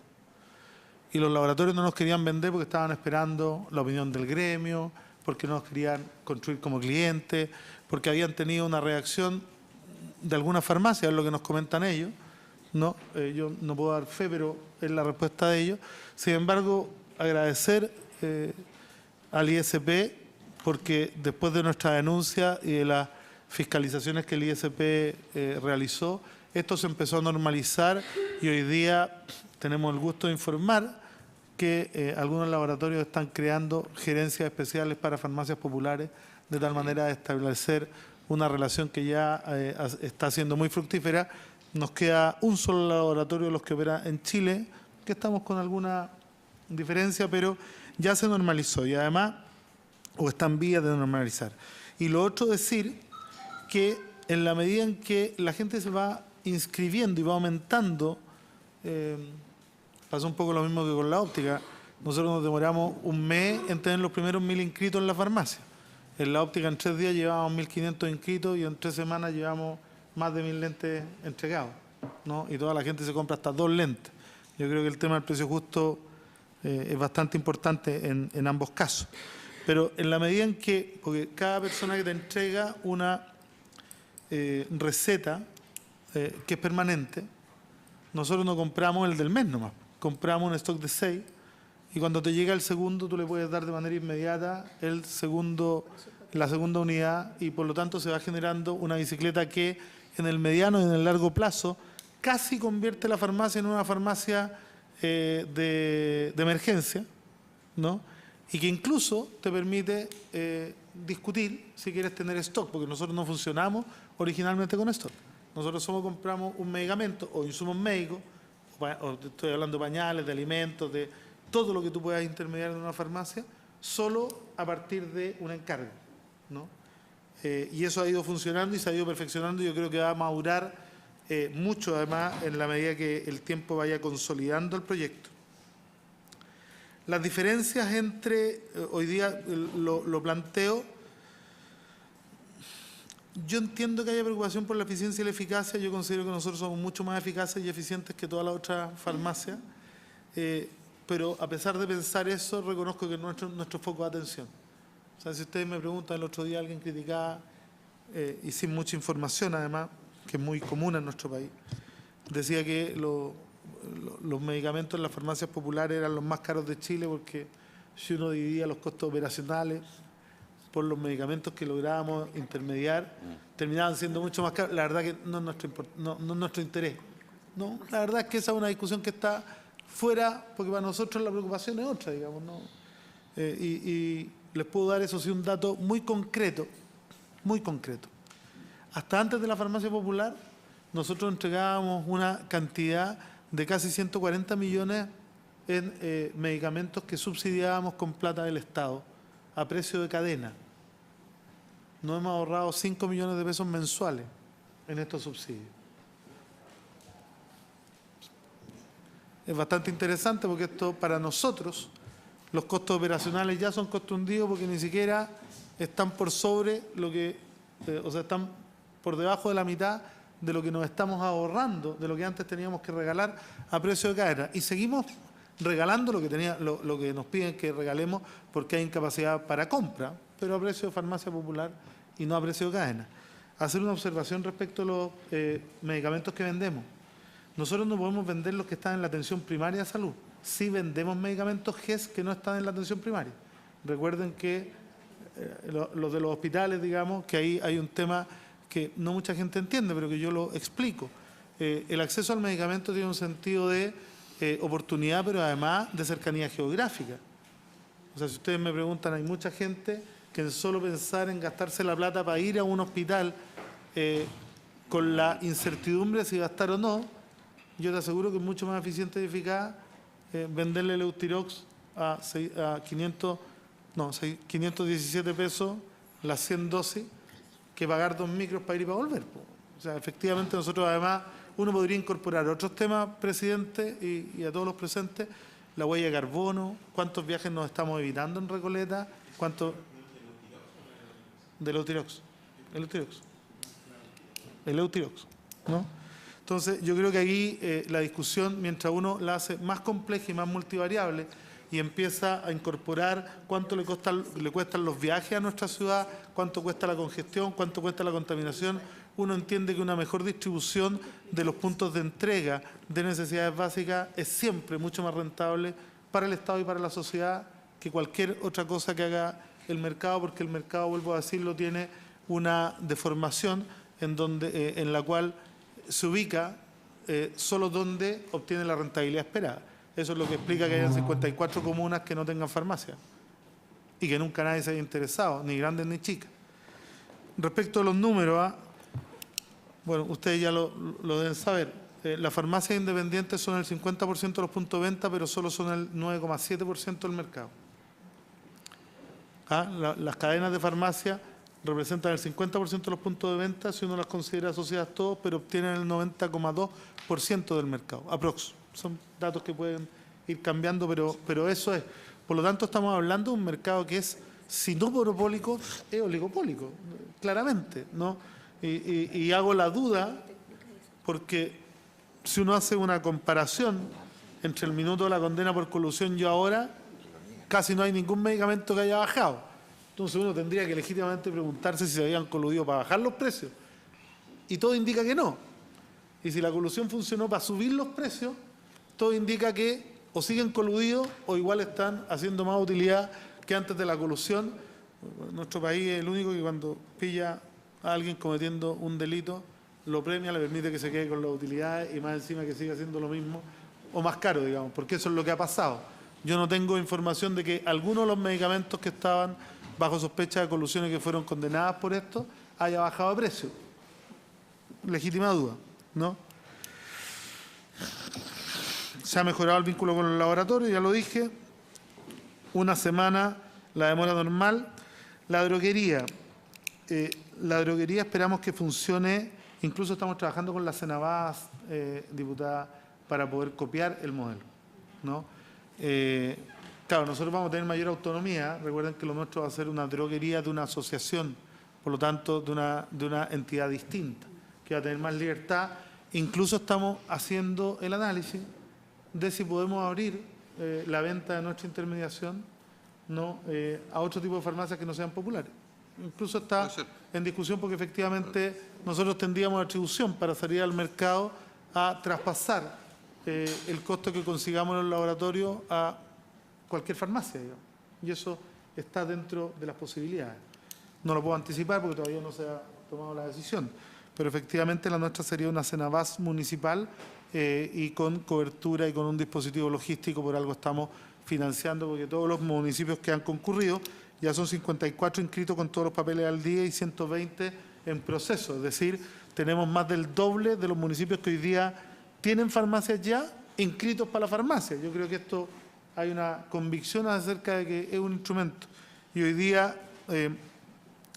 Y los laboratorios no nos querían vender porque estaban esperando la opinión del gremio, porque no nos querían construir como clientes, porque habían tenido una reacción de algunas farmacias, es lo que nos comentan ellos. No, yo no puedo dar fe, pero es la respuesta de ellos. Sin embargo, agradecer al ISP porque después de nuestra denuncia y de las fiscalizaciones que el ISP realizó, esto se empezó a normalizar y hoy día tenemos el gusto de informar que algunos laboratorios están creando gerencias especiales para farmacias populares de tal manera de establecer una relación que ya está siendo muy fructífera. Nos queda un solo laboratorio de los que opera en Chile, que estamos con alguna diferencia, pero ya se normalizó y además o está en vías de normalizar. Y lo otro, decir que en la medida en que la gente se va inscribiendo y va aumentando, pasa un poco lo mismo que con la óptica. Nosotros nos demoramos un mes en tener los primeros 1000 inscritos en la farmacia. En la óptica en 3 días llevábamos 1500 inscritos y en 3 semanas llevamos más de 1000 lentes entregados, ¿no? Y toda la gente se compra hasta 2 lentes. Yo creo que el tema del precio justo es bastante importante en ambos casos. Pero en la medida en que, porque cada persona que te entrega una receta que es permanente, nosotros no compramos el del mes nomás, compramos un stock de 6 y cuando te llega el segundo tú le puedes dar de manera inmediata la segunda unidad y por lo tanto se va generando una bicicleta que en el mediano y en el largo plazo casi convierte la farmacia en una farmacia de emergencia, ¿no? Y que incluso te permite discutir si quieres tener stock, porque nosotros no funcionamos originalmente con stock. Nosotros solo compramos un medicamento o insumos médicos, o estoy hablando de pañales, de alimentos, de todo lo que tú puedas intermediar en una farmacia, solo a partir de un encargo, ¿no? Y eso ha ido funcionando y se ha ido perfeccionando y yo creo que va a madurar mucho además en la medida que el tiempo vaya consolidando el proyecto. Las diferencias entre, hoy día lo planteo, yo entiendo que haya preocupación por la eficiencia y la eficacia, yo considero que nosotros somos mucho más eficaces y eficientes que todas las otras farmacias, pero a pesar de pensar eso, reconozco que nuestro foco de atención. O sea, si ustedes me preguntan, el otro día alguien criticaba, y sin mucha información además, que es muy común en nuestro país, decía que los medicamentos en las farmacias populares eran los más caros de Chile porque si uno dividía los costos operacionales por los medicamentos que lográbamos intermediar, terminaban siendo mucho más caros. La verdad que no es nuestro interés. No, la verdad es que esa es una discusión que está fuera, porque para nosotros la preocupación es otra, digamos, ¿no? Y les puedo dar, eso sí, un dato muy concreto, muy concreto. Hasta antes de la farmacia popular, nosotros entregábamos una cantidad de casi 140 millones en medicamentos que subsidiábamos con plata del Estado a precio de cadena. Nos hemos ahorrado 5 millones de pesos mensuales en estos subsidios. Es bastante interesante porque esto para nosotros, los costos operacionales ya son costos hundidos porque ni siquiera están por sobre lo que, o sea, están por debajo de la mitad de lo que nos estamos ahorrando, de lo que antes teníamos que regalar a precio de cadena. Y seguimos regalando lo que nos piden que regalemos porque hay incapacidad para compra, pero a precio de farmacia popular y no a precio de cadena. Hacer una observación respecto a los medicamentos que vendemos. Nosotros no podemos vender los que están en la atención primaria de salud. Sí vendemos medicamentos GES que no están en la atención primaria. Recuerden que los de los hospitales, digamos, que ahí hay un tema que no mucha gente entiende, pero que yo lo explico. El acceso al medicamento tiene un sentido de oportunidad, pero además de cercanía geográfica. O sea, si ustedes me preguntan, hay mucha gente que solo pensar en gastarse la plata para ir a un hospital con la incertidumbre si va a estar o no, yo te aseguro que es mucho más eficiente y eficaz venderle el Eutirox a 517 pesos las 100 dosis que pagar 2 micros para ir y para volver. O sea, efectivamente nosotros además, uno podría incorporar otros temas, presidente, y a todos los presentes, la huella de carbono, cuántos viajes nos estamos evitando en Recoleta, cuánto del Eutirox, el Eutirox, ¿no? Entonces, yo creo que aquí la discusión, mientras uno la hace más compleja y más multivariable y empieza a incorporar cuánto le cuestan los viajes a nuestra ciudad, cuánto cuesta la congestión, cuánto cuesta la contaminación, uno entiende que una mejor distribución de los puntos de entrega de necesidades básicas es siempre mucho más rentable para el Estado y para la sociedad que cualquier otra cosa que haga el mercado, porque el mercado, vuelvo a decirlo, tiene una deformación en la cual se ubica solo donde obtiene la rentabilidad esperada. Eso es lo que explica que hayan 54 comunas que no tengan farmacia y que nunca nadie se haya interesado, ni grandes ni chicas. Respecto a los números, bueno, ustedes ya lo deben saber, las farmacias independientes son el 50% de los puntos de venta, pero solo son el 9,7% del mercado. Las cadenas de farmacia representan el 50% de los puntos de venta, si uno las considera asociadas todos, pero obtienen el 90,2% del mercado, aprox. Son datos que pueden ir cambiando, pero eso es. Por lo tanto, estamos hablando de un mercado que es, si no monopólico, es oligopólico, claramente, ¿no? Y hago la duda, porque si uno hace una comparación entre el minuto de la condena por colusión y ahora, casi no hay ningún medicamento que haya bajado. Entonces uno tendría que legítimamente preguntarse si se habían coludido para bajar los precios. Y todo indica que no. Y si la colusión funcionó para subir los precios, todo indica que o siguen coludidos o igual están haciendo más utilidad que antes de la colusión. Nuestro país es el único que cuando pilla a alguien cometiendo un delito, lo premia, le permite que se quede con las utilidades y más encima que siga haciendo lo mismo o más caro, digamos, porque eso es lo que ha pasado. Yo no tengo información de que algunos de los medicamentos que estaban bajo sospecha de colusiones que fueron condenadas por esto haya bajado de precio. Legítima duda, ¿no? Se ha mejorado el vínculo con el laboratorio, ya lo dije. Una semana la demora normal. La droguería esperamos que funcione. Incluso estamos trabajando con la Senabas, diputada, para poder copiar el modelo, ¿no? Claro, nosotros vamos a tener mayor autonomía. Recuerden que lo nuestro va a ser una droguería de una asociación, por lo tanto, de una entidad distinta, que va a tener más libertad. Incluso estamos haciendo el análisis de si podemos abrir la venta de nuestra intermediación, ¿no? A otro tipo de farmacias que no sean populares. Incluso está Puede ser. en discusión porque efectivamente nosotros tendríamos atribución para salir al mercado a traspasar el costo que consigamos en el laboratorio a cualquier farmacia, digamos. Y eso está dentro de las posibilidades. No lo puedo anticipar porque todavía no se ha tomado la decisión, pero efectivamente la nuestra sería una Cenabás municipal y con cobertura y con un dispositivo logístico. Por algo estamos financiando, porque todos los municipios que han concurrido, ya son 54 inscritos con todos los papeles al día y 120 en proceso. Es decir, tenemos más del doble de los municipios que hoy día tienen farmacias ya inscritos para la farmacia. Yo creo que esto hay una convicción acerca de que es un instrumento. Y hoy día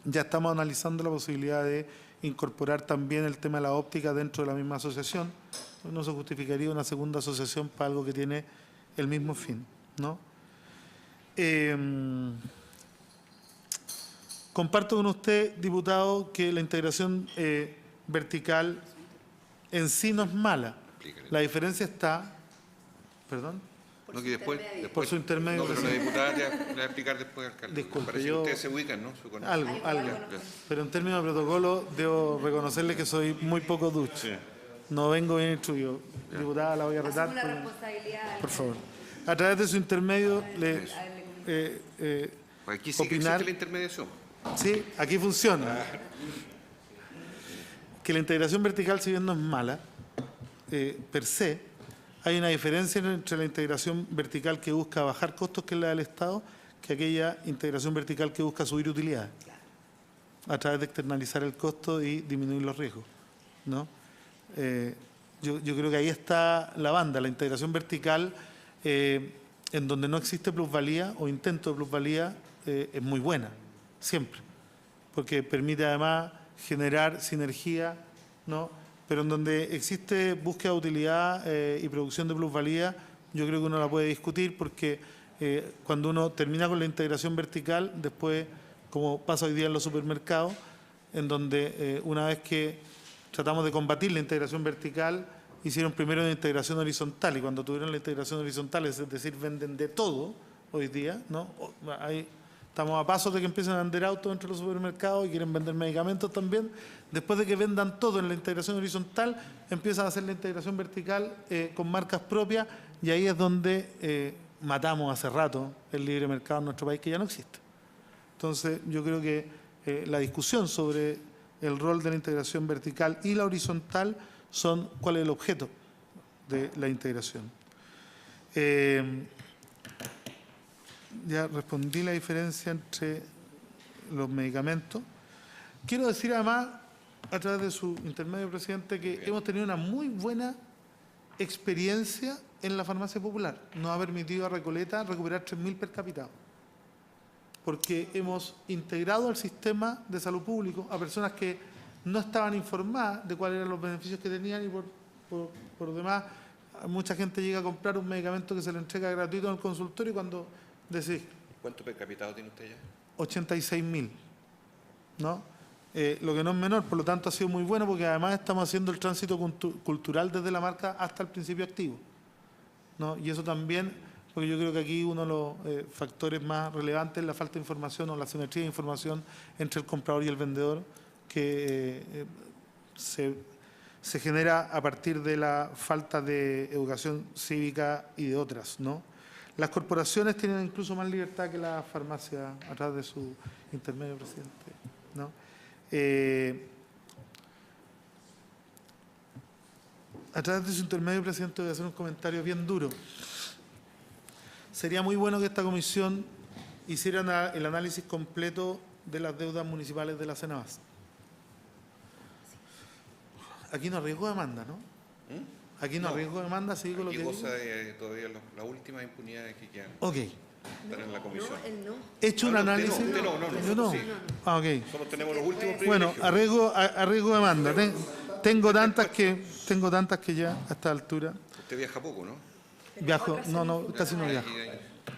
ya estamos analizando la posibilidad de incorporar también el tema de la óptica dentro de la misma asociación. No se justificaría una segunda asociación para algo que tiene el mismo fin, ¿no? Comparto con usted, diputado, que la integración vertical en sí no es mala. La diferencia está... ¿Perdón? No, que después, Por su intermedio. No, pero la diputada le va a explicar después, alcalde. Disculpe, Parece yo- que ustedes se ubican, ¿no? Se conocen. Algo. Ya. Pero en términos de protocolo, debo reconocerle que soy muy poco ducho. Sí. No vengo bien instruido. Diputada, la voy a retar. Asumo la porque- responsabilidad. Por favor. A través de su intermedio, le Aquí sí que opinar. existe la intermediación. Sí, aquí funciona. Que la integración vertical, si bien no es mala, per se, hay una diferencia entre la integración vertical que busca bajar costos, que es la del Estado, que aquella integración vertical que busca subir utilidades, a través de externalizar el costo y disminuir los riesgos, ¿no? Yo creo que ahí está la banda, la integración vertical, en donde no existe plusvalía o intento de plusvalía, es muy buena, siempre, porque permite además generar sinergia, ¿no? Pero en donde existe búsqueda de utilidad y producción de plusvalía, yo creo que uno la puede discutir, porque cuando uno termina con la integración vertical, después, como pasa hoy día en los supermercados, en donde una vez que tratamos de combatir la integración vertical, hicieron primero una integración horizontal, y cuando tuvieron la integración horizontal, es decir, venden de todo hoy día, ¿no? Ahí estamos a pasos de que empiecen a vender autos entre los supermercados y quieren vender medicamentos también. Después de que vendan todo en la integración horizontal, empiezan a hacer la integración vertical con marcas propias, y ahí es donde matamos hace rato el libre mercado en nuestro país, que ya no existe. Entonces, yo creo que la discusión sobre el rol de la integración vertical y la horizontal son cuál es el objeto de la integración. Ya respondí la diferencia entre los medicamentos. Quiero decir además, a través de su intermedio, presidente, que hemos tenido una muy buena experiencia en la farmacia popular. Nos ha permitido a Recoleta recuperar 3.000 per cápita, porque hemos integrado al sistema de salud público a personas que no estaban informadas de cuáles eran los beneficios que tenían, y por demás mucha gente llega a comprar un medicamento que se le entrega gratuito en el consultorio, y cuando decís ¿Cuánto per cápita tiene usted ya? 86.000, ¿no? Lo que no es menor, por lo tanto ha sido muy bueno, porque además estamos haciendo el tránsito cultural desde la marca hasta el principio activo, ¿no? Y eso también, porque yo creo que aquí uno de los factores más relevantes es la falta de información o la simetría de información entre el comprador y el vendedor, que se genera a partir de la falta de educación cívica y de otras, ¿no? Las corporaciones tienen incluso más libertad que la farmacia a través de su intermedio, presidente, ¿no? A través de su intermedio, presidente, voy a hacer un comentario bien duro. Sería muy bueno que esta comisión hiciera el análisis completo de las deudas municipales de la Cenabás. Aquí no arriesgo demanda, ¿no? Aquí no arriesgo demanda, sí, con lo Aquí que goza digo. de todavía las últimas impunidades que quedan. Ok. Están en la comisión. He hecho un No, usted análisis. no, usted no, Yo no. sí. Ah, ok. Solo tenemos los últimos Bueno, privilegios. arriesgo demanda. Tengo tantas que ya a esta altura Usted viaja poco, ¿no? viajo. No, casi no viajo.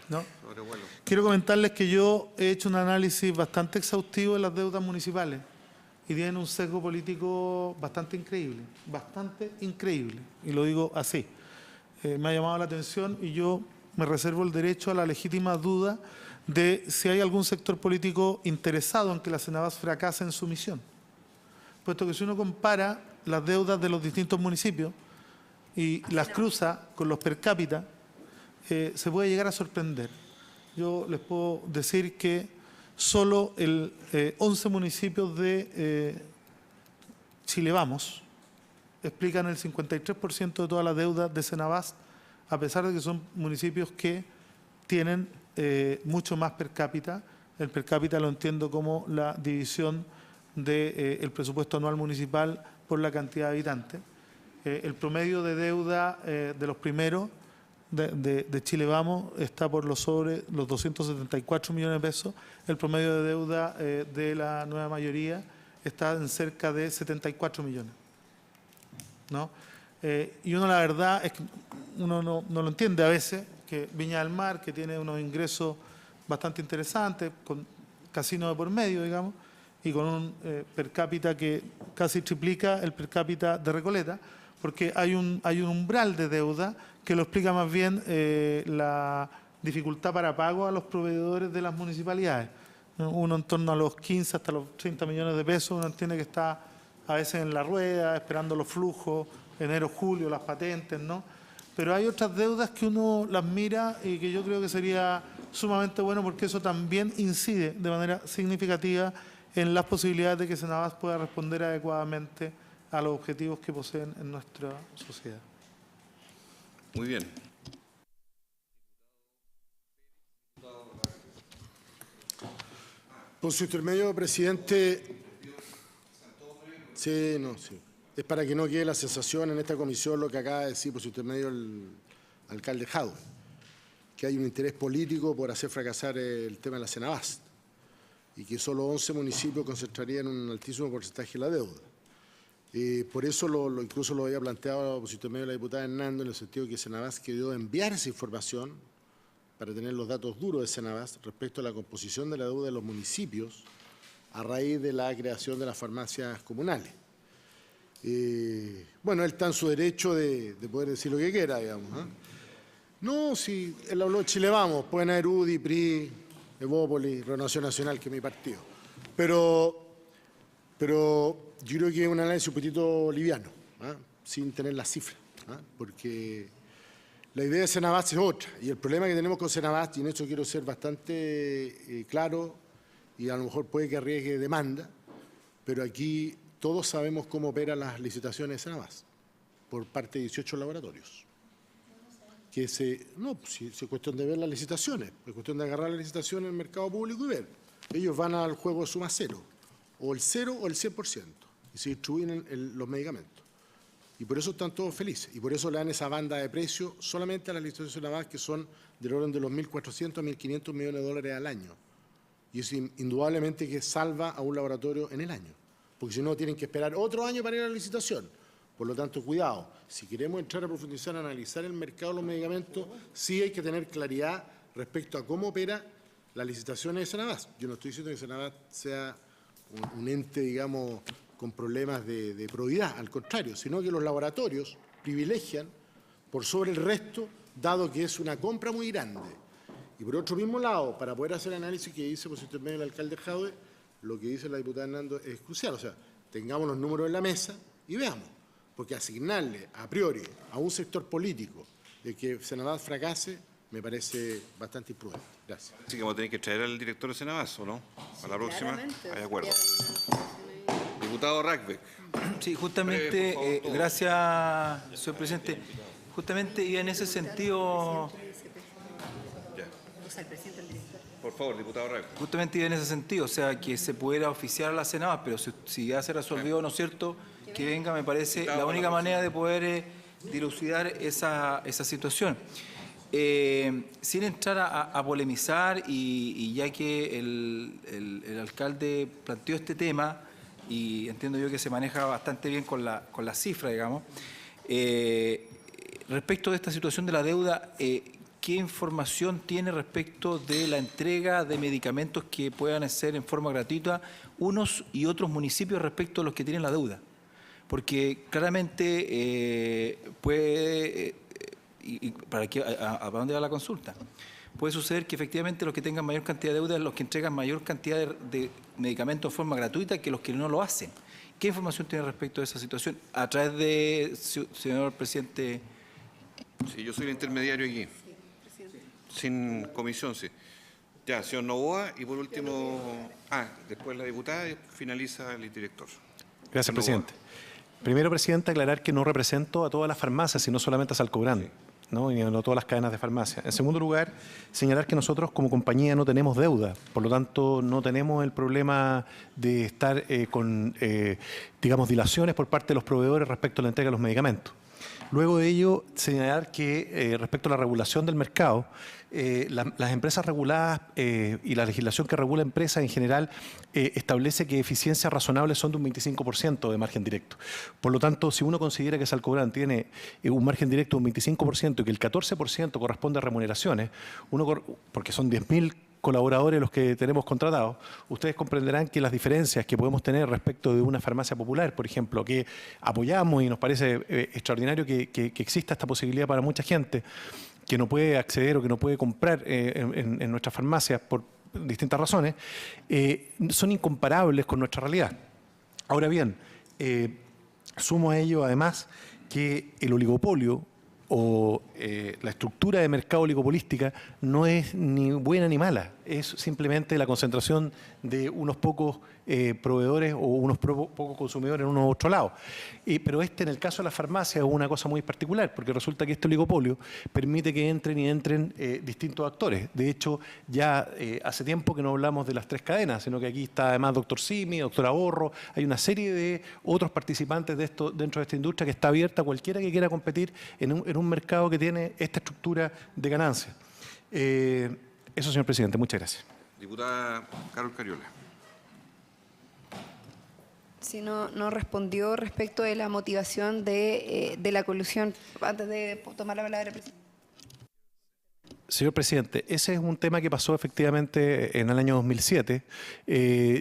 ¿No? Sobrevuelo. Quiero comentarles que yo he hecho un análisis bastante exhaustivo de las deudas municipales, y tienen un sesgo político bastante increíble, y lo digo así. Me ha llamado la atención, y yo me reservo el derecho a la legítima duda de si hay algún sector político interesado en que la Cenabás fracase en su misión. Puesto que si uno compara las deudas de los distintos municipios y las cruza con los per cápita, se puede llegar a sorprender. Yo les puedo decir que solo 11 municipios de Chile Vamos explican el 53% de toda la deuda de Cenabás, a pesar de que son municipios que tienen mucho más per cápita. El per cápita lo entiendo como la división del presupuesto anual municipal por la cantidad de habitantes. El promedio de deuda de los primeros de Chile Vamos está por sobre los 274 millones de pesos. El promedio de deuda de la nueva mayoría está en cerca de 74 millones. ¿No? Y uno, la verdad, es que uno no lo entiende a veces, que Viña del Mar, que tiene unos ingresos bastante interesantes, con casino de por medio, digamos, y con un per cápita que casi triplica el per cápita de Recoleta, porque hay un umbral de deuda que lo explica más bien la dificultad para pago a los proveedores de las municipalidades. Uno en torno a los 15 hasta los 30 millones de pesos, uno tiene que estar a veces en la rueda, esperando los flujos, enero, julio, las patentes, ¿no? Pero hay otras deudas que uno las mira y que yo creo que sería sumamente bueno, porque eso también incide de manera significativa en las posibilidades de que Cenabás pueda responder adecuadamente a los objetivos que poseen en nuestra sociedad. Muy bien. Por su intermedio, presidente. Sí, no, sí. Es para que no quede la sensación en esta comisión lo que acaba de decir por su intermedio el alcalde Jadwe, que hay un interés político por hacer fracasar el tema de la Cenabás y que solo 11 municipios concentrarían un altísimo porcentaje de la deuda. Por eso incluso lo había planteado por su intermedio la diputada Hernando, en el sentido de que Cenabás quedó enviar esa información para tener los datos duros de Cenabás respecto a la composición de la deuda de los municipios a raíz de la creación de las farmacias comunales. Bueno, él está en su derecho de poder decir lo que quiera, digamos. No, si él habló de Chile Vamos, pueden haber UDI, PRI, Evópolis, Renovación Nacional, que es mi partido. Pero yo creo que es un análisis un poquito liviano, sin tener las cifras, porque la idea de Cenabás es otra. Y el problema que tenemos con Cenabás, y en esto quiero ser bastante claro, y a lo mejor puede que arriesgue demanda, pero aquí todos sabemos cómo operan las licitaciones de Cenabás por parte de 18 laboratorios. No, si es cuestión de ver las licitaciones, es cuestión de agarrar las licitaciones en el mercado público y ver. Ellos van al juego de suma cero, o el 0 o el 100%, y se distribuyen los medicamentos. Y por eso están todos felices, y por eso le dan esa banda de precios solamente a las licitaciones de Cenabás, que son del orden de los 1.400 a 1.500 millones de dólares al año. Y eso indudablemente que salva a un laboratorio en el año, porque si no tienen que esperar otro año para ir a la licitación. Por lo tanto, cuidado, si queremos entrar a profundizar, a analizar el mercado de los medicamentos, sí hay que tener claridad respecto a cómo opera las licitaciones de Cenabás. Yo no estoy diciendo que Cenabás sea un ente, digamos, con problemas de probidad, al contrario, sino que los laboratorios privilegian por sobre el resto, dado que es una compra muy grande. Y por otro mismo lado, para poder hacer el análisis que dice por su intermedio el alcalde Jadwe, lo que dice la diputada Hernando es crucial. O sea, tengamos los números en la mesa y veamos. Porque asignarle a priori a un sector político de que Cenabás fracase me parece bastante imprudente. Gracias. Así que vamos a tener que traer al director de Cenabás, ¿o no? A la próxima. Hay acuerdo. Diputado Rackbeck. Sí, justamente, gracias, señor presidente. Justamente iba en ese sentido. Por favor, diputado Rackbeck. Justamente iba en ese sentido, o sea, que se pudiera oficiar a la Cenabás, pero si ya se resolvió, ¿no es cierto?, que venga, me parece la única manera de poder dilucidar esa situación. Sin entrar a polemizar, y ya que el alcalde planteó este tema, y entiendo yo que se maneja bastante bien con la cifra, digamos, respecto de esta situación de la deuda, ¿qué información tiene respecto de la entrega de medicamentos que puedan ser en forma gratuita unos y otros municipios respecto a los que tienen la deuda? Porque claramente puede... ¿Para dónde va la consulta? puede suceder que efectivamente los que tengan mayor cantidad de deuda son los que entregan mayor cantidad de medicamentos de forma gratuita que los que no lo hacen. ¿Qué información tiene respecto a esa situación? A través de, señor presidente. Sí, yo soy el intermediario aquí. Sin comisión, sí. Ya, señor Novoa, y por último, después la diputada y finaliza el director. Gracias, presidente. Primero, presidente, aclarar que no represento a todas las farmacias, sino solamente a Salcobrand, ¿no? Y no todas las cadenas de farmacia. En segundo lugar, señalar que nosotros como compañía no tenemos deuda, por lo tanto no tenemos el problema de estar con, digamos, dilaciones por parte de los proveedores respecto a la entrega de los medicamentos. Luego de ello, señalar que respecto a la regulación del mercado, las empresas reguladas y la legislación que regula empresas en general establece que eficiencias razonables son de un 25% de margen directo. Por lo tanto, si uno considera que Salcobrand tiene un margen directo de un 25% y que el 14% corresponde a remuneraciones, porque son 10.000 colaboradores los que tenemos contratados, ustedes comprenderán que las diferencias que podemos tener respecto de una farmacia popular, por ejemplo, que apoyamos y nos parece extraordinario que exista esta posibilidad para mucha gente que no puede acceder o que no puede comprar en nuestras farmacias por distintas razones, son incomparables con nuestra realidad. Ahora bien, sumo a ello además que el oligopolio o la estructura de mercado oligopolística no es ni buena ni mala, es simplemente la concentración de unos pocos proveedores o unos pocos consumidores en uno u otro lado. Pero en el caso de la farmacia es una cosa muy particular, porque resulta que este oligopolio permite que entren distintos actores. De hecho, ya hace tiempo que no hablamos de las 3 cadenas, sino que aquí está además Dr. Simi, Dr. Ahorro, hay una serie de otros participantes dentro de esta industria que está abierta a cualquiera que quiera competir en un mercado que tiene esta estructura de ganancia. Eso, señor presidente. Muchas gracias. Diputada Carol Cariola. Si no respondió respecto de la motivación de la colusión, antes de tomar la palabra, presidente. Señor presidente, ese es un tema que pasó efectivamente en el año 2007.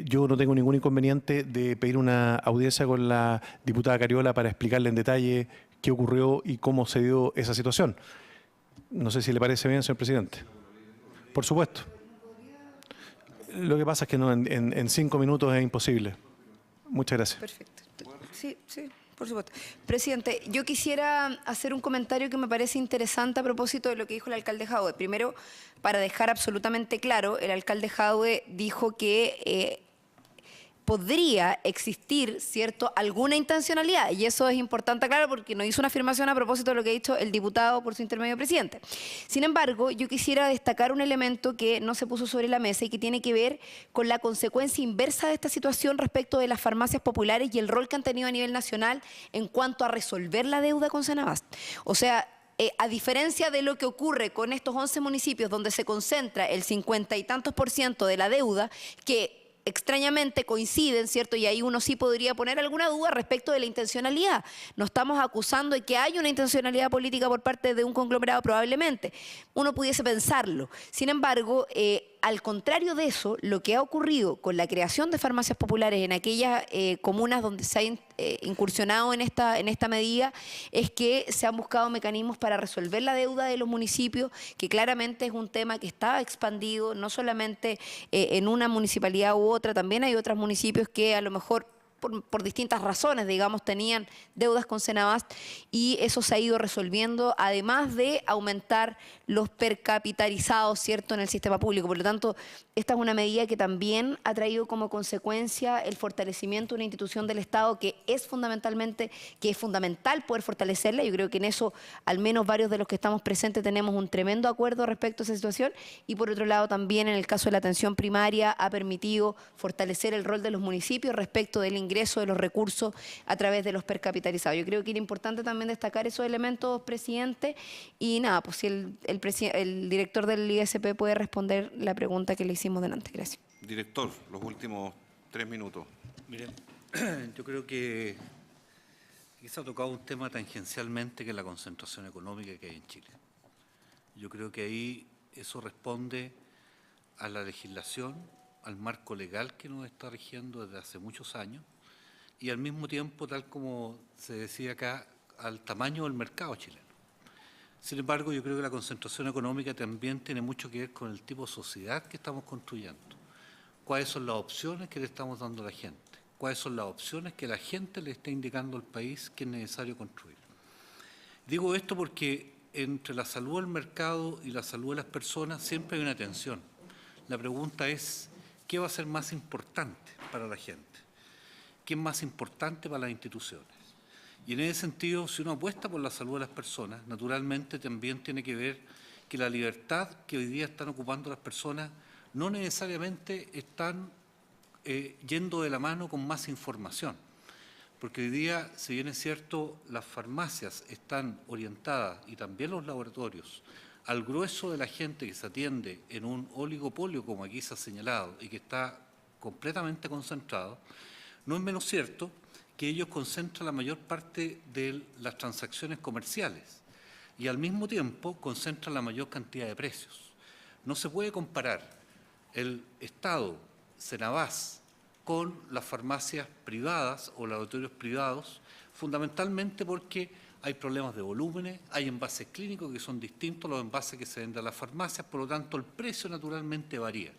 Yo no tengo ningún inconveniente de pedir una audiencia con la diputada Cariola para explicarle en detalle qué ocurrió y cómo se dio esa situación. No sé si le parece bien, señor presidente. Por supuesto. Lo que pasa es que no, en 5 minutos es imposible. Muchas gracias. Perfecto. Sí, por supuesto. Presidente, yo quisiera hacer un comentario que me parece interesante a propósito de lo que dijo el alcalde Jadue. Primero, para dejar absolutamente claro, el alcalde Jadue dijo que podría existir, ¿cierto?, alguna intencionalidad, y eso es importante, claro, porque nos hizo una afirmación a propósito de lo que ha dicho el diputado por su intermedio presidente. Sin embargo, yo quisiera destacar un elemento que no se puso sobre la mesa y que tiene que ver con la consecuencia inversa de esta situación respecto de las farmacias populares y el rol que han tenido a nivel nacional en cuanto a resolver la deuda con Senabast. O sea, a diferencia de lo que ocurre con estos 11 municipios donde se concentra el 50 y tantos % de la deuda, que extrañamente coinciden, ¿cierto? Y ahí uno sí podría poner alguna duda respecto de la intencionalidad. No estamos acusando de que hay una intencionalidad política por parte de un conglomerado, probablemente. Uno pudiese pensarlo. Sin embargo, al contrario de eso, lo que ha ocurrido con la creación de farmacias populares en aquellas comunas donde se ha incursionado en esta medida es que se han buscado mecanismos para resolver la deuda de los municipios, que claramente es un tema que está expandido, no solamente en una municipalidad u otra, también hay otros municipios que a lo mejor por distintas razones, digamos, tenían deudas con Senabast y eso se ha ido resolviendo, además de aumentar los percapitalizados, ¿cierto?, en el sistema público. Por lo tanto, esta es una medida que también ha traído como consecuencia el fortalecimiento de una institución del Estado que es fundamental poder fortalecerla. Yo creo que en eso, al menos varios de los que estamos presentes, tenemos un tremendo acuerdo respecto a esa situación y, por otro lado, también en el caso de la atención primaria ha permitido fortalecer el rol de los municipios respecto del ingreso de los recursos a través de los percapitalizados. Yo creo que era importante también destacar esos elementos, presidente, y nada, pues si el director del ISP puede responder la pregunta que le hicimos delante. Gracias. Director, los últimos 3 minutos. Miren, yo creo que se ha tocado un tema tangencialmente que es la concentración económica que hay en Chile. Yo creo que ahí eso responde a la legislación, al marco legal que nos está rigiendo desde hace muchos años y al mismo tiempo, tal como se decía acá, al tamaño del mercado chileno. Sin embargo, yo creo que la concentración económica también tiene mucho que ver con el tipo de sociedad que estamos construyendo. ¿Cuáles son las opciones que le estamos dando a la gente? ¿Cuáles son las opciones que la gente le está indicando al país que es necesario construir? Digo esto porque entre la salud del mercado y la salud de las personas siempre hay una tensión. La pregunta es, ¿qué va a ser más importante para la gente? ¿Qué es más importante para las instituciones? Y en ese sentido, si uno apuesta por la salud de las personas, naturalmente también tiene que ver que la libertad que hoy día están ocupando las personas no necesariamente están yendo de la mano con más información. Porque hoy día, si bien es cierto, las farmacias están orientadas, y también los laboratorios, al grueso de la gente que se atiende en un oligopolio, como aquí se ha señalado, y que está completamente concentrado, no es menos cierto que ellos concentran la mayor parte de las transacciones comerciales y al mismo tiempo concentran la mayor cantidad de precios. No se puede comparar el Estado, Senabás, con las farmacias privadas o laboratorios privados, fundamentalmente porque hay problemas de volúmenes, hay envases clínicos que son distintos a los envases que se venden a las farmacias, por lo tanto el precio naturalmente varía.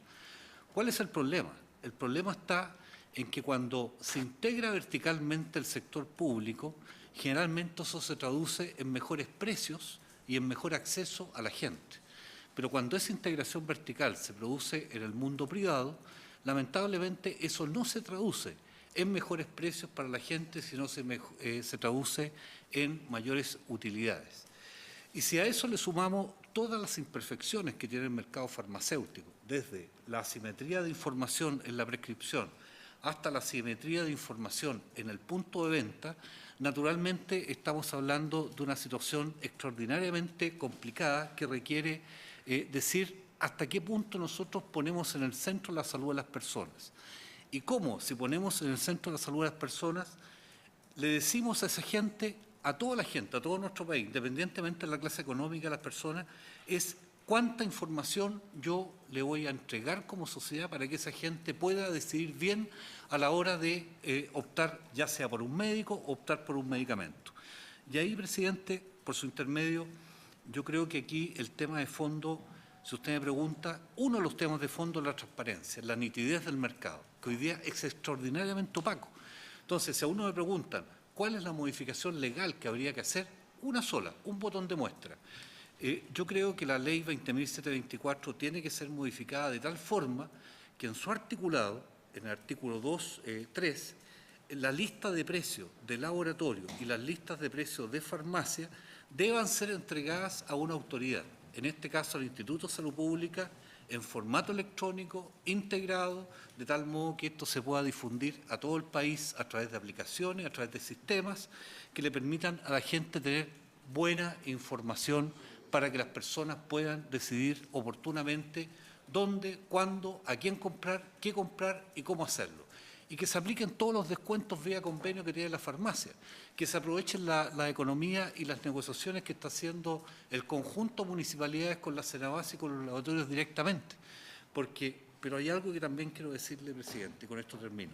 ¿Cuál es el problema? El problema está en que cuando se integra verticalmente el sector público, generalmente eso se traduce en mejores precios y en mejor acceso a la gente. Pero cuando esa integración vertical se produce en el mundo privado, lamentablemente eso no se traduce en mejores precios para la gente, sino se traduce en mayores utilidades. Y si a eso le sumamos todas las imperfecciones que tiene el mercado farmacéutico, desde la asimetría de información en la prescripción hasta la asimetría de información en el punto de venta, naturalmente estamos hablando de una situación extraordinariamente complicada que requiere decir hasta qué punto nosotros ponemos en el centro la salud de las personas. Y cómo, si ponemos en el centro la salud de las personas, le decimos a esa gente, a toda la gente, a todo nuestro país, independientemente de la clase económica de las personas, es cuánta información yo le voy a entregar como sociedad para que esa gente pueda decidir bien a la hora de optar, ya sea por un médico o optar por un medicamento. Y ahí, presidente, por su intermedio, yo creo que aquí el tema de fondo, si usted me pregunta, uno de los temas de fondo es la transparencia, la nitidez del mercado, que hoy día es extraordinariamente opaco. Entonces, si a uno me preguntan cuál es la modificación legal que habría que hacer, una sola, un botón de muestra. Yo creo que la ley 20.724 tiene que ser modificada de tal forma que en su articulado, en el artículo 2.3, la lista de precios de laboratorio y las listas de precios de farmacia deban ser entregadas a una autoridad, en este caso al Instituto de Salud Pública, en formato electrónico, integrado, de tal modo que esto se pueda difundir a todo el país a través de aplicaciones, a través de sistemas que le permitan a la gente tener buena información para que las personas puedan decidir oportunamente dónde, cuándo, a quién comprar, qué comprar y cómo hacerlo. Y que se apliquen todos los descuentos vía convenio que tiene la farmacia, que se aprovechen la economía y las negociaciones que está haciendo el conjunto de municipalidades con la Senabás y con los laboratorios directamente. Pero hay algo que también quiero decirle, presidente, y con esto termino.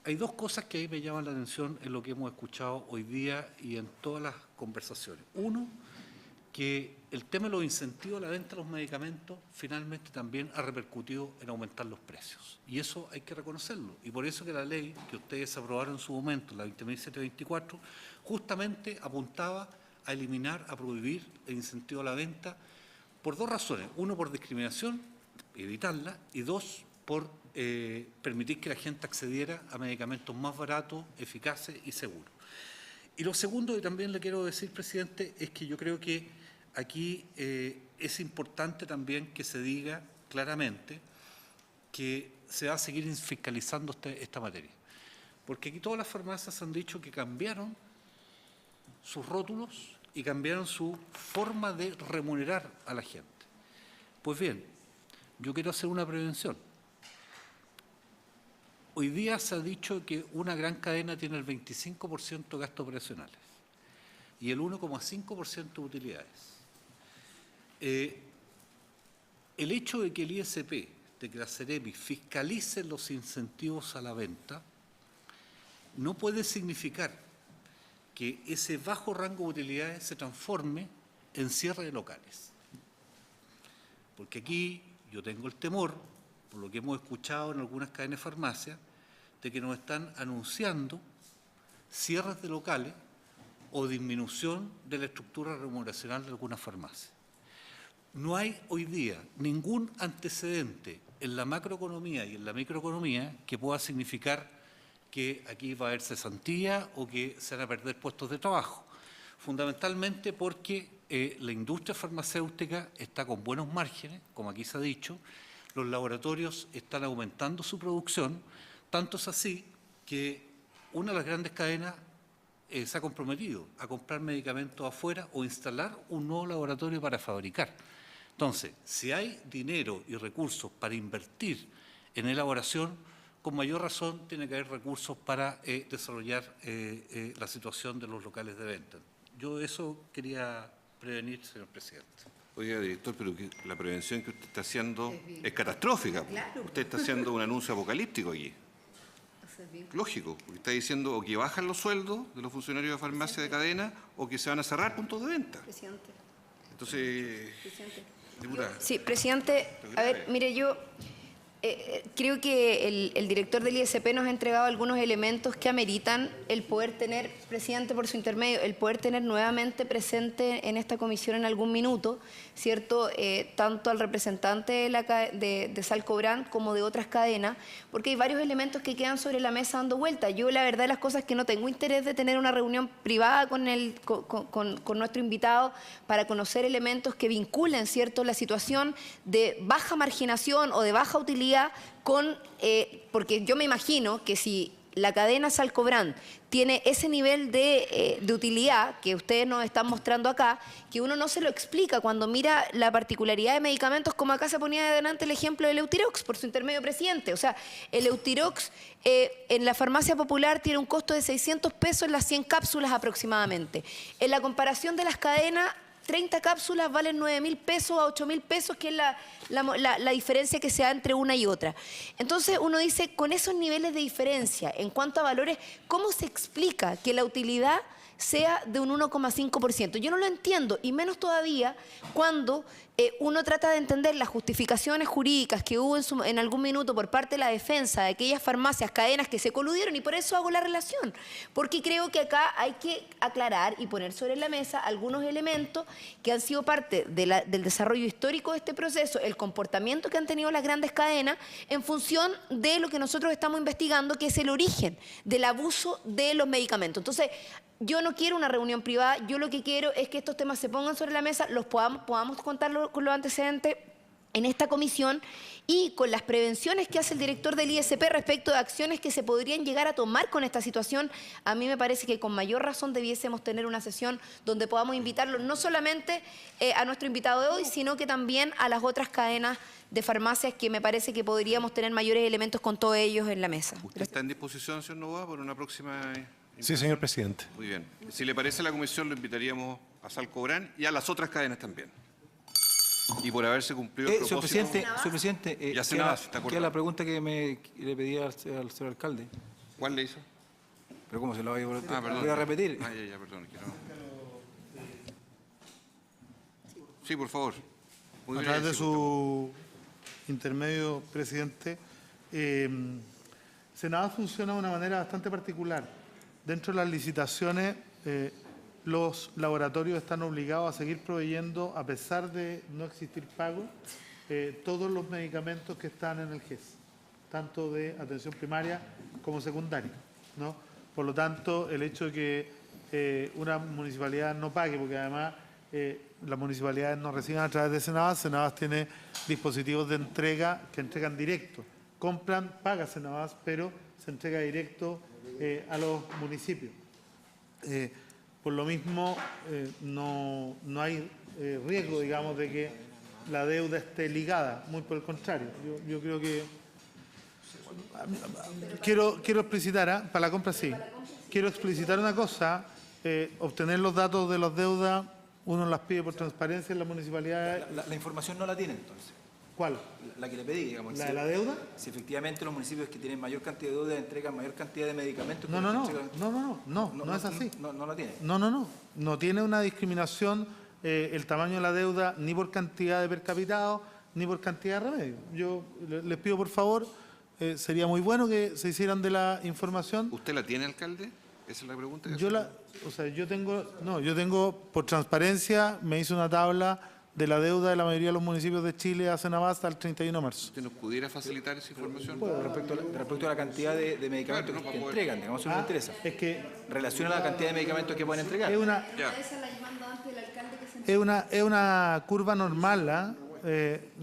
Hay dos cosas que ahí me llaman la atención en lo que hemos escuchado hoy día y en todas las conversaciones. Uno, que el tema de los incentivos a la venta de los medicamentos finalmente también ha repercutido en aumentar los precios. Y eso hay que reconocerlo. Y por eso que la ley que ustedes aprobaron en su momento, la 20.724, justamente apuntaba a eliminar, a prohibir el incentivo a la venta por dos razones. Uno, por discriminación, evitarla, y dos, por permitir que la gente accediera a medicamentos más baratos, eficaces y seguros. Y lo segundo que también le quiero decir, presidente, es que yo creo que aquí es importante también que se diga claramente que se va a seguir fiscalizando esta materia. Porque aquí todas las farmacias han dicho que cambiaron sus rótulos y cambiaron su forma de remunerar a la gente. Pues bien, yo quiero hacer una prevención. Hoy día se ha dicho que una gran cadena tiene el 25% de gastos operacionales y el 1,5% de utilidades. El hecho de que el ISP, de que la Ceremi fiscalice los incentivos a la venta, no puede significar que ese bajo rango de utilidades se transforme en cierre de locales. Porque aquí yo tengo el temor, por lo que hemos escuchado en algunas cadenas de farmacia, de que nos están anunciando cierres de locales o disminución de la estructura remuneracional de algunas farmacias. No hay hoy día ningún antecedente en la macroeconomía y en la microeconomía que pueda significar que aquí va a haber cesantía o que se van a perder puestos de trabajo. Fundamentalmente porque la industria farmacéutica está con buenos márgenes, como aquí se ha dicho, los laboratorios están aumentando su producción, tanto es así que una de las grandes cadenas se ha comprometido a comprar medicamentos afuera o instalar un nuevo laboratorio para fabricar. Entonces, si hay dinero y recursos para invertir en elaboración, con mayor razón tiene que haber recursos para desarrollar la situación de los locales de venta. Yo eso quería prevenir, señor presidente. Oiga, director, pero que la prevención que usted está haciendo es catastrófica. Claro. Usted está haciendo un anuncio apocalíptico aquí. Lógico, porque está diciendo o que bajan los sueldos de los funcionarios de farmacia de cadena o que se van a cerrar puntos de venta. Presidente. Entonces, diputada. Sí, presidente, a ver, mire, yo creo que el director del ISP nos ha entregado algunos elementos que ameritan el poder tener, presidente, por su intermedio, el poder tener nuevamente presente en esta comisión en algún minuto, ¿cierto? Tanto al representante de Salcobrand como de otras cadenas, porque hay varios elementos que quedan sobre la mesa dando vuelta. Yo, la verdad de las cosas, es que no tengo interés de tener una reunión privada con nuestro invitado para conocer elementos que vinculen, ¿cierto?, la situación de baja marginación o de baja utilidad con, porque yo me imagino que si la cadena Salcobrand tiene ese nivel de utilidad que ustedes nos están mostrando acá, que uno no se lo explica cuando mira la particularidad de medicamentos, como acá se ponía adelante el ejemplo del Eutirox, por su intermedio, presidente. O sea, el Eutirox en la farmacia popular tiene un costo de 600 pesos en las 100 cápsulas aproximadamente. En la comparación de las cadenas, 30 cápsulas valen 9.000 pesos a 8.000 pesos, que es la diferencia que se da entre una y otra. Entonces uno dice, con esos niveles de diferencia en cuanto a valores, ¿cómo se explica que la utilidad sea de un 1,5%? Yo no lo entiendo, y menos todavía cuando uno trata de entender las justificaciones jurídicas que hubo en algún minuto por parte de la defensa de aquellas farmacias, cadenas que se coludieron, y por eso hago la relación, porque creo que acá hay que aclarar y poner sobre la mesa algunos elementos que han sido parte del desarrollo histórico de este proceso, el comportamiento que han tenido las grandes cadenas en función de lo que nosotros estamos investigando, que es el origen del abuso de los medicamentos. Entonces, yo no quiero una reunión privada, yo lo que quiero es que estos temas se pongan sobre la mesa, los podamos contarlo con los antecedentes en esta comisión y con las prevenciones que hace el director del ISP respecto de acciones que se podrían llegar a tomar con esta situación. A mí me parece que con mayor razón debiésemos tener una sesión donde podamos invitarlo no solamente a nuestro invitado de hoy, sino que también a las otras cadenas de farmacias, que me parece que podríamos tener mayores elementos con todos ellos en la mesa. ¿Usted está en disposición, señor Novoa, por una próxima? Sí, señor presidente. Muy bien. Si le parece a la comisión, lo invitaríamos a Salcobrand y a las otras cadenas también. Y por haberse cumplido el propósito... Señor presidente, ya se nada, se está queda la pregunta que le pedí al señor alcalde. ¿Cuál le hizo? Pero ¿cómo se lo voy a, perdón. voy a repetir? Ya, perdón. Sí, por favor. Muy A bien, través de sí, su intermedio, presidente, Senada funciona de una manera bastante particular. Dentro de las licitaciones, los laboratorios están obligados a seguir proveyendo, a pesar de no existir pago, todos los medicamentos que están en el GES, tanto de atención primaria como secundaria, ¿no? Por lo tanto, el hecho de que una municipalidad no pague, porque además las municipalidades no reciben a través de Senavas, Senavas tiene dispositivos de entrega que entregan directo. Compran, paga Senavas, pero se entrega directo a los municipios. Por lo mismo, no hay riesgo, digamos, de que la deuda esté ligada, muy por el contrario. Yo creo que... Quiero explicitar, para la compra sí. Quiero explicitar una cosa, obtener los datos de las deudas, uno las pide por transparencia en la municipalidad. La información no la tiene, entonces. ¿Cuál? La que le pedí, digamos. ¿La de la deuda? Si efectivamente los municipios que tienen mayor cantidad de deuda entregan mayor cantidad de medicamentos. No es así. No la tiene. No tiene una discriminación el tamaño de la deuda ni por cantidad de percapitados ni por cantidad de remedios. Yo les pido, por favor, sería muy bueno que se hicieran de la información. ¿Usted la tiene, alcalde? Esa es la pregunta. Yo tengo, por transparencia, me hice una tabla de la deuda de la mayoría de los municipios de Chile a Senabas hasta el 31 de marzo. ¿Usted nos pudiera facilitar esa información? Respecto a la cantidad de medicamentos que entregan, digamos, eso no me interesa. Es que Relaciona la cantidad de medicamentos que pueden entregar. es una curva normal,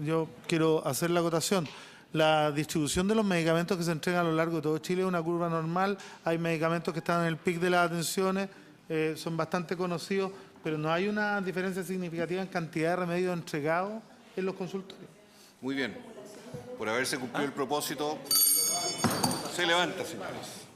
yo quiero hacer la acotación. La distribución de los medicamentos que se entregan a lo largo de todo Chile es una curva normal. Hay medicamentos que están en el pic de las atenciones, son bastante conocidos, pero no hay una diferencia significativa en cantidad de remedios entregados en los consultorios. Muy bien. Por haberse cumplido el propósito, se levanta, señores.